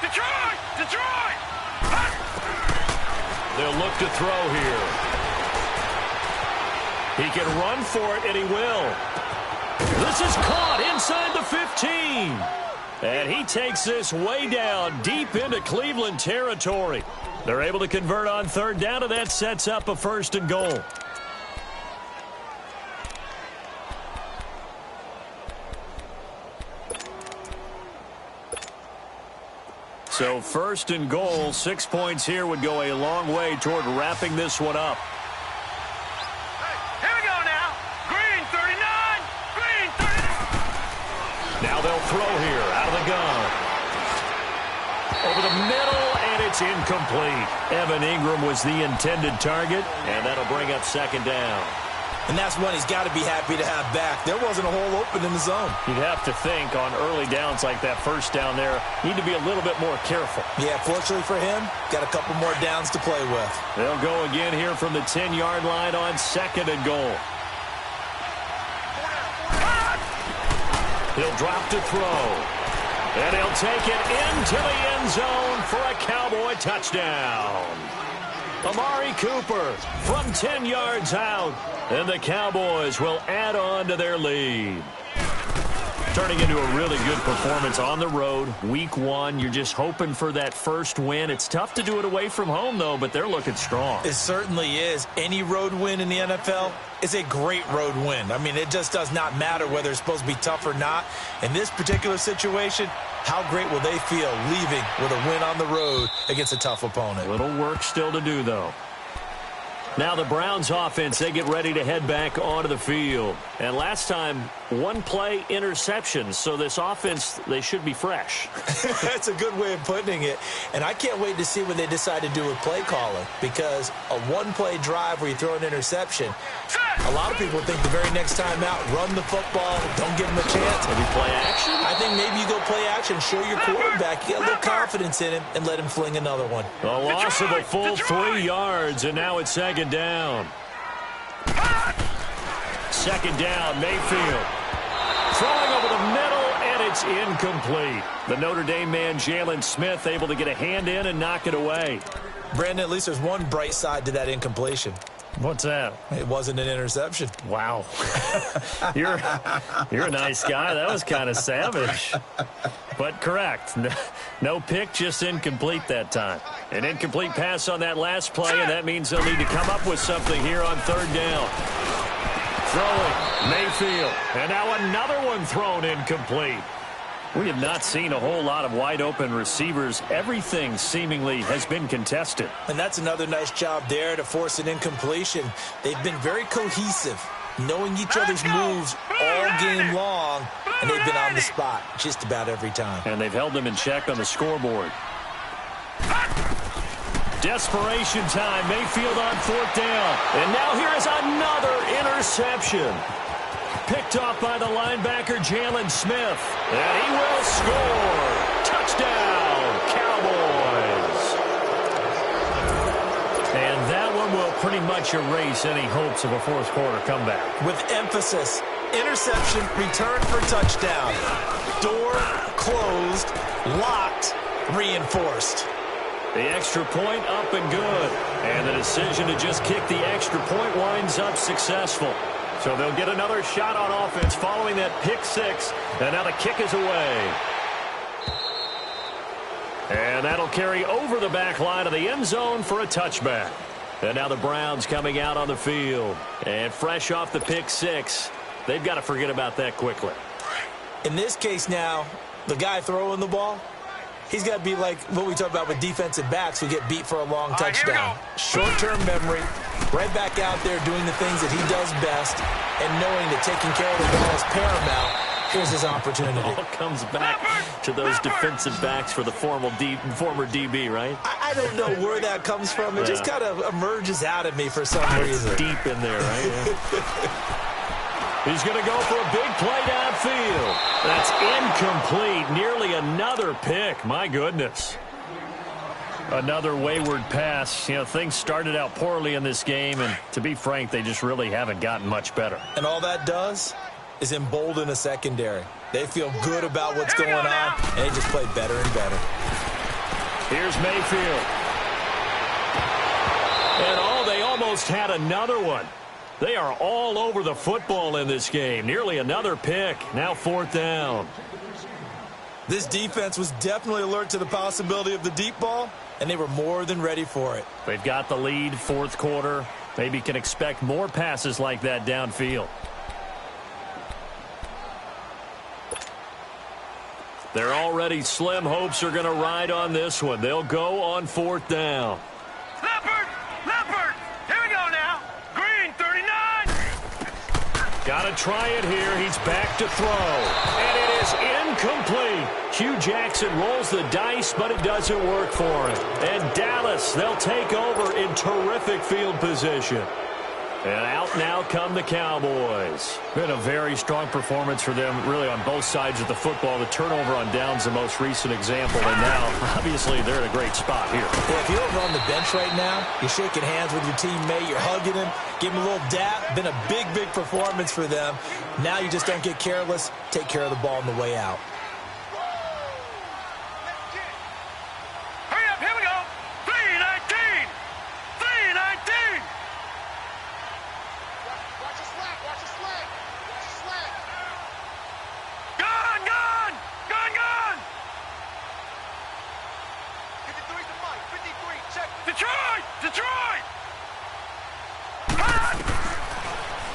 Detroit! Detroit! They'll look to throw here. He can run for it, and he will. This is caught inside the 15. And he takes this way down deep into Cleveland territory. They're able to convert on 3rd down, and that sets up a 1st and goal. So 1st and goal, 6 points here would go a long way toward wrapping this one up. Here we go now. Green 39. Green 39. Now they'll throw here out of the gun. Over the middle, and it's incomplete. Evan Ingram was the intended target, and that'll bring up 2nd down. And that's one he's got to be happy to have back. There wasn't a hole open in the zone. You'd have to think on early downs like that 1st down there, need to be a little bit more careful. Yeah, fortunately for him, got a couple more downs to play with. They'll go again here from the 10-yard line on 2nd and goal. He'll drop to throw. And he'll take it into the end zone for a Cowboy touchdown. Amari Cooper from 10 yards out, and the Cowboys will add on to their lead. Turning into a really good performance on the road. Week 1, you're just hoping for that first win. It's tough to do it away from home, though, but they're looking strong. It certainly is. Any road win in the NFL is a great road win. I mean, it just does not matter whether it's supposed to be tough or not. In this particular situation, how great will they feel leaving with a win on the road against a tough opponent? A little work still to do, though. Now the Browns offense, they get ready to head back onto the field. And last time, one play interception. So this offense, they should be fresh. That's a good way of putting it. And I can't wait to see what they decide to do with play calling. Because a one-play drive where you throw an interception, a lot of people think the very next time out, run the football, don't give them a chance. Maybe play action? I think maybe you go play action, show your quarterback, you get a little confidence in him, and let him fling another one. A loss of a full 3 yards, and now it's second down. Second down, Mayfield. Throwing over the middle, and it's incomplete. The Notre Dame man, Jalen Smith, able to get a hand in and knock it away. Brandon, at least there's one bright side to that incompletion. What's that? It wasn't an interception. Wow. You're a nice guy. That was kind of savage. But correct. No pick, just incomplete that time. An incomplete pass on that last play, and that means they'll need to come up with something here on third down. Throwing, Mayfield. And now another one thrown incomplete. We have not seen a whole lot of wide-open receivers. Everything seemingly has been contested. And that's another nice job there to force an incompletion. They've been very cohesive, knowing each other's moves all game long, and they've been on the spot just about every time. And they've held them in check on the scoreboard. Desperation time. Mayfield on fourth down. And now here is another interception. Picked off by the linebacker, Jalen Smith. And he will score. Touchdown, Cowboys. And that one will pretty much erase any hopes of a fourth quarter comeback. With emphasis, interception, return for touchdown. Door closed, locked, reinforced. The extra point up and good. And the decision to just kick the extra point winds up successful. So they'll get another shot on offense following that pick six. And now the kick is away. And that'll carry over the back line of the end zone for a touchback. And now the Browns coming out on the field. And fresh off the pick six, they've got to forget about that quickly. In this case now, the guy throwing the ball, he's got to be like what we talk about with defensive backs who get beat for a long touchdown. Short-term memory, right back out there doing the things that he does best, and knowing that taking care of the ball is paramount. Here's his opportunity. It all comes back to those defensive backs for the former DB, right? I don't know where that comes from. It just kind of emerges out of me for some reason. Deep in there, right? Yeah. He's going to go for a big play downfield. That's incomplete. Nearly another pick. My goodness. Another wayward pass. You know, things started out poorly in this game, and to be frank, they just really haven't gotten much better. And all that does is embolden a secondary. They feel good about what's going on, and they just play better and better. Here's Mayfield. And they almost had another one. They are all over the football in this game. Nearly another pick. Now fourth down. This defense was definitely alert to the possibility of the deep ball, and they were more than ready for it. They've got the lead, fourth quarter. Maybe can expect more passes like that downfield. They're already slim hopes are going to ride on this one. They'll go on fourth down. Leopard! Here we go now. Green, 39. Got to try it here. He's back to throw. And it is incomplete. Hugh Jackson rolls the dice, but it doesn't work for him. And Dallas, they'll take over in terrific field position. And out now come the Cowboys. Been a very strong performance for them, really, on both sides of the football. The turnover on downs, the most recent example. And now, obviously, they're in a great spot here. Yeah, if you're over on the bench right now, you're shaking hands with your teammate, you're hugging him, give him a little dap. Been a big, big performance for them. Now you just don't get careless. Take care of the ball on the way out.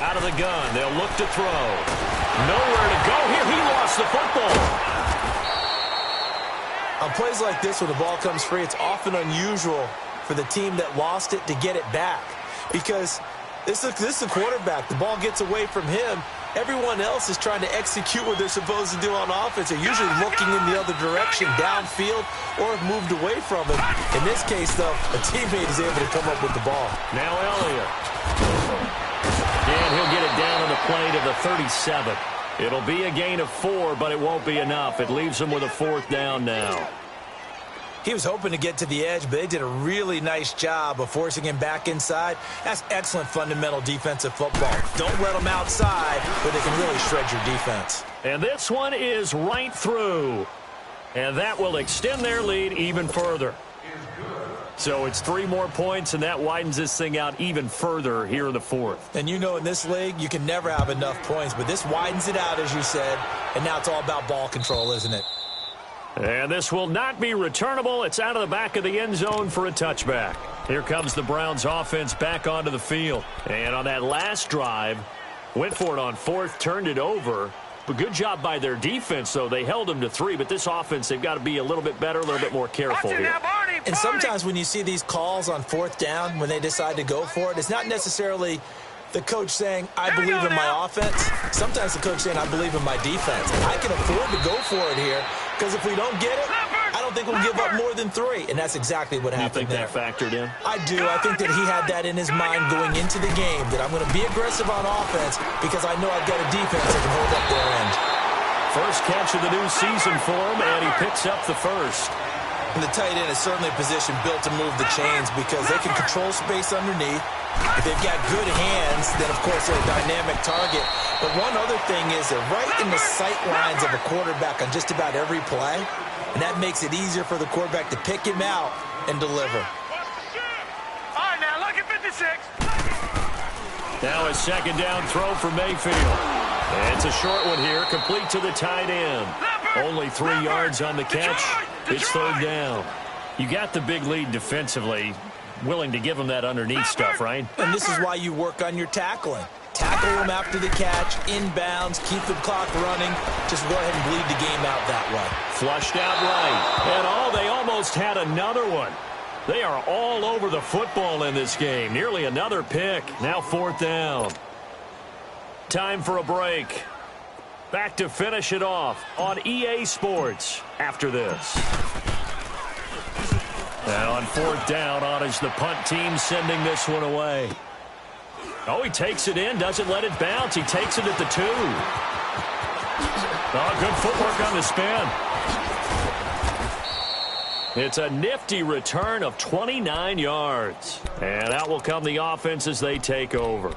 Out of the gun, they'll look to throw. Nowhere to go here. He lost the football. On plays like this, when the ball comes free, it's often unusual for the team that lost it to get it back. Because this is a quarterback. The ball gets away from him. Everyone else is trying to execute what they're supposed to do on offense. They're usually looking in the other direction, downfield, or have moved away from him. In this case, though, a teammate is able to come up with the ball. Now Elliott. And he'll get it down on the play to the 37. It'll be a gain of 4, but it won't be enough. It leaves him with a 4th down now. He was hoping to get to the edge, but they did a really nice job of forcing him back inside. That's excellent fundamental defensive football. Don't let them outside where they can really shred your defense. And this one is right through. And that will extend their lead even further. So it's 3 more points, and that widens this thing out even further here in the 4th. And you know in this league, you can never have enough points, but this widens it out, as you said, and now it's all about ball control, isn't it? And this will not be returnable. It's out of the back of the end zone for a touchback. Here comes the Browns offense back onto the field. And on that last drive, went for it on 4th, turned it over. But good job by their defense, though. They held them to 3, but this offense, they've got to be a little bit better, a little bit more careful here. And sometimes when you see these calls on 4th down, when they decide to go for it, it's not necessarily the coach saying, I believe in my offense. Sometimes the coach saying, I believe in my defense. I can afford to go for it here, because if we don't get it, I don't think we'll give up more than 3. And that's exactly what happened there. You think that factored in? I do. I think that he had that in his mind going into the game, that I'm going to be aggressive on offense because I know I've got a defense that can hold up their end. First catch of the new season for him, and he picks up the first. And the tight end is certainly a position built to move the chains because they can control space underneath. If they've got good hands, then, of course, they're a dynamic target. But one other thing is they're right in the sight lines of a quarterback on just about every play, and that makes it easier for the quarterback to pick him out and deliver. All right, now look at 56. Now a second down throw for Mayfield. And it's a short one here, complete to the tight end. Only 3 yards on the catch. It's 3rd down. You got the big lead defensively. Willing to give them that underneath stuff, right? And this is why you work on your tackling. Tackle them after the catch, inbounds, keep the clock running. Just go ahead and bleed the game out that way. Flushed out right. And they almost had another one. They are all over the football in this game. Nearly another pick. Now 4th down. Time for a break. Back to finish it off on EA Sports after this. And on 4th down, on is the punt team sending this one away. Oh, he takes it in, doesn't let it bounce. He takes it at the 2. Oh, good footwork on the spin. It's a nifty return of 29 yards. And out will come the offense as they take over.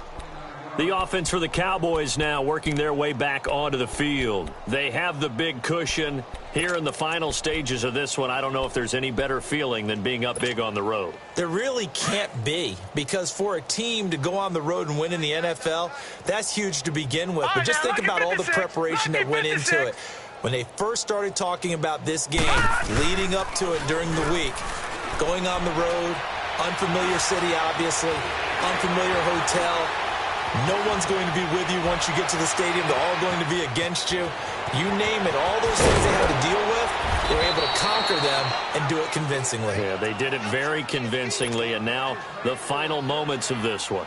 The offense for the Cowboys now working their way back onto the field. They have the big cushion. Here in the final stages of this one, I don't know if there's any better feeling than being up big on the road. There really can't be, because for a team to go on the road and win in the NFL, that's huge to begin with. But just think about all the preparation that went into it. When they first started talking about this game, leading up to it during the week, going on the road, unfamiliar city, obviously, unfamiliar hotel. No one's going to be with you once you get to the stadium. They're all going to be against you. You name it, all those things they had to deal with, they were able to conquer them and do it convincingly. Yeah, they did it very convincingly, and now the final moments of this one.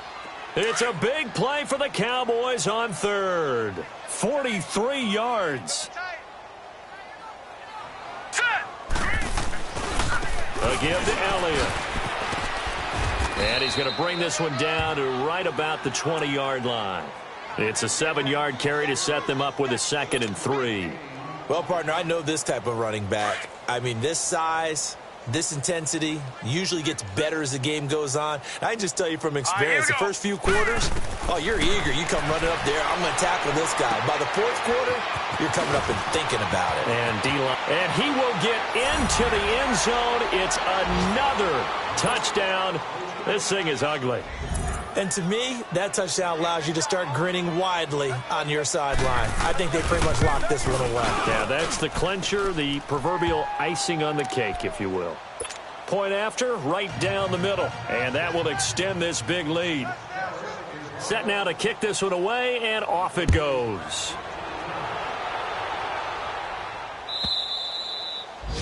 It's a big play for the Cowboys on 3rd. 43 yards. Again to Elliott. And he's going to bring this one down to right about the 20-yard line. It's a 7-yard carry to set them up with a 2nd and 3. Well, partner, I know this type of running back. I mean, this size, this intensity usually gets better as the game goes on. I can just tell you from experience, the first few quarters, oh, you're eager. You come running up there. I'm going to tackle this guy. By the 4th quarter, you're coming up and thinking about it. And he will get into the end zone. It's another touchdown. This thing is ugly. And to me, that touchdown allows you to start grinning widely on your sideline. I think they pretty much locked this one away. Yeah, that's the clincher, the proverbial icing on the cake, if you will. Point after, right down the middle. And that will extend this big lead. Set now to kick this one away, and off it goes.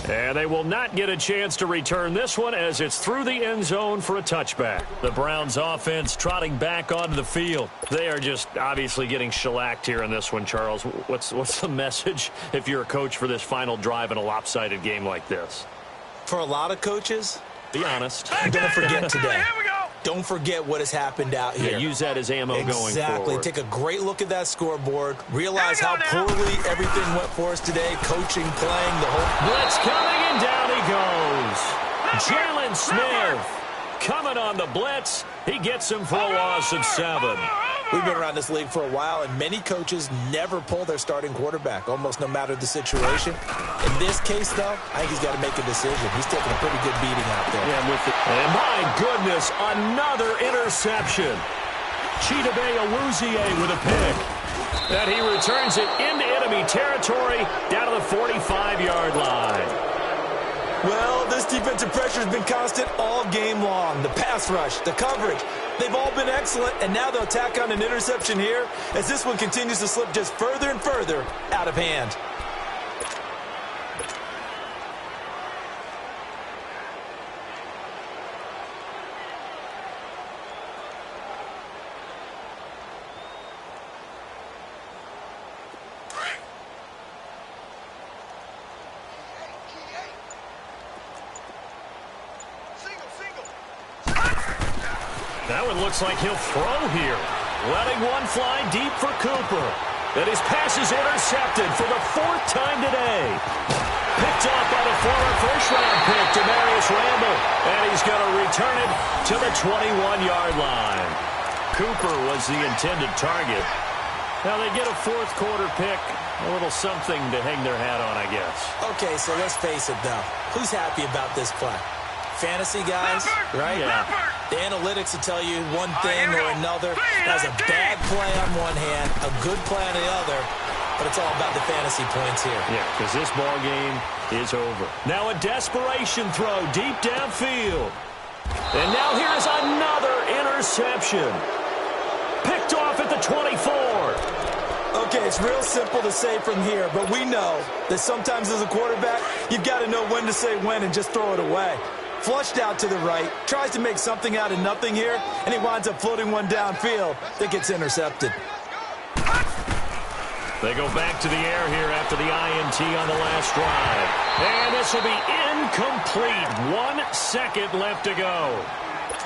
And they will not get a chance to return this one as it's through the end zone for a touchback. The Browns offense trotting back onto the field. They are just obviously getting shellacked here in this one, Charles. What's the message if you're a coach for this final drive in a lopsided game like this? For a lot of coaches, be honest. Don't forget today. Here we go. Don't forget what has happened out here. Yeah, use that as ammo going forward. Exactly. Take a great look at that scoreboard. Realize how poorly everything went for us today. Coaching, playing, the whole... Blitz coming, and down he goes. Jalen Smith coming on the blitz. He gets him for a loss of 7. We've been around this league for a while, and many coaches never pull their starting quarterback, almost no matter the situation. In this case, though, I think he's got to make a decision. He's taking a pretty good beating out there. Yeah, and my goodness, another interception. Chidobe Awuzie with a pick. And he returns it into enemy territory down to the 45-yard line. Well, this defensive pressure has been constant all game long. The pass rush, the coverage, they've all been excellent, and now they'll tack on an interception here as this one continues to slip just further and further out of hand. That one looks like he'll throw here. Letting one fly deep for Cooper. And his pass is intercepted for the 4th time today. Picked up by the former first-round pick, Demarius Randall. And he's going to return it to the 21-yard line. Cooper was the intended target. Now they get a 4th quarter pick. A little something to hang their hat on, I guess. Okay, so let's face it, though. Who's happy about this play? Fantasy guys, right? Yeah. The analytics will tell you one thing or another. That's a bad play on one hand, a good play on the other, but it's all about the fantasy points here. Yeah, because this ball game is over. Now a desperation throw deep downfield. And now here is another interception. Picked off at the 24. Okay, it's real simple to say from here, but we know that sometimes as a quarterback, you've got to know when to say when and just throw it away. Flushed out to the right, tries to make something out of nothing here, and he winds up floating one downfield that gets intercepted. They go back to the air here after the INT on the last drive. And this will be incomplete. 1 second left to go.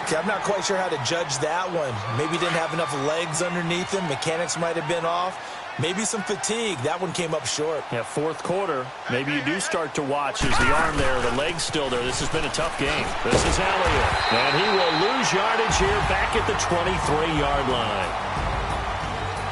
Okay, I'm not quite sure how to judge that one. Maybe didn't have enough legs underneath him. Mechanics might have been off. Maybe some fatigue. That one came up short. Yeah, 4th quarter. Maybe you do start to watch as the arm there, the leg's still there. This has been a tough game. This is Elliott. And he will lose yardage here back at the 23-yard line.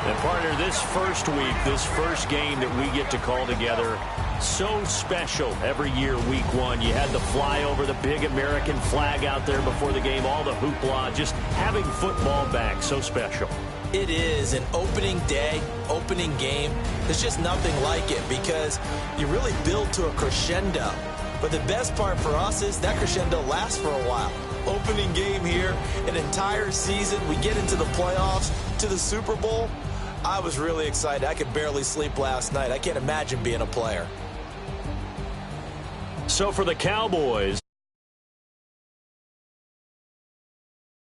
And partner, this first week, this first game that we get to call together, so special every year, week 1. You had the flyover, the big American flag out there before the game, all the hoopla, just having football back, so special. It is an opening day, opening game. There's just nothing like it because you really build to a crescendo. But the best part for us is that crescendo lasts for a while. Opening game here, an entire season. We get into the playoffs, to the Super Bowl. I was really excited. I could barely sleep last night. I can't imagine being a player. So for the Cowboys,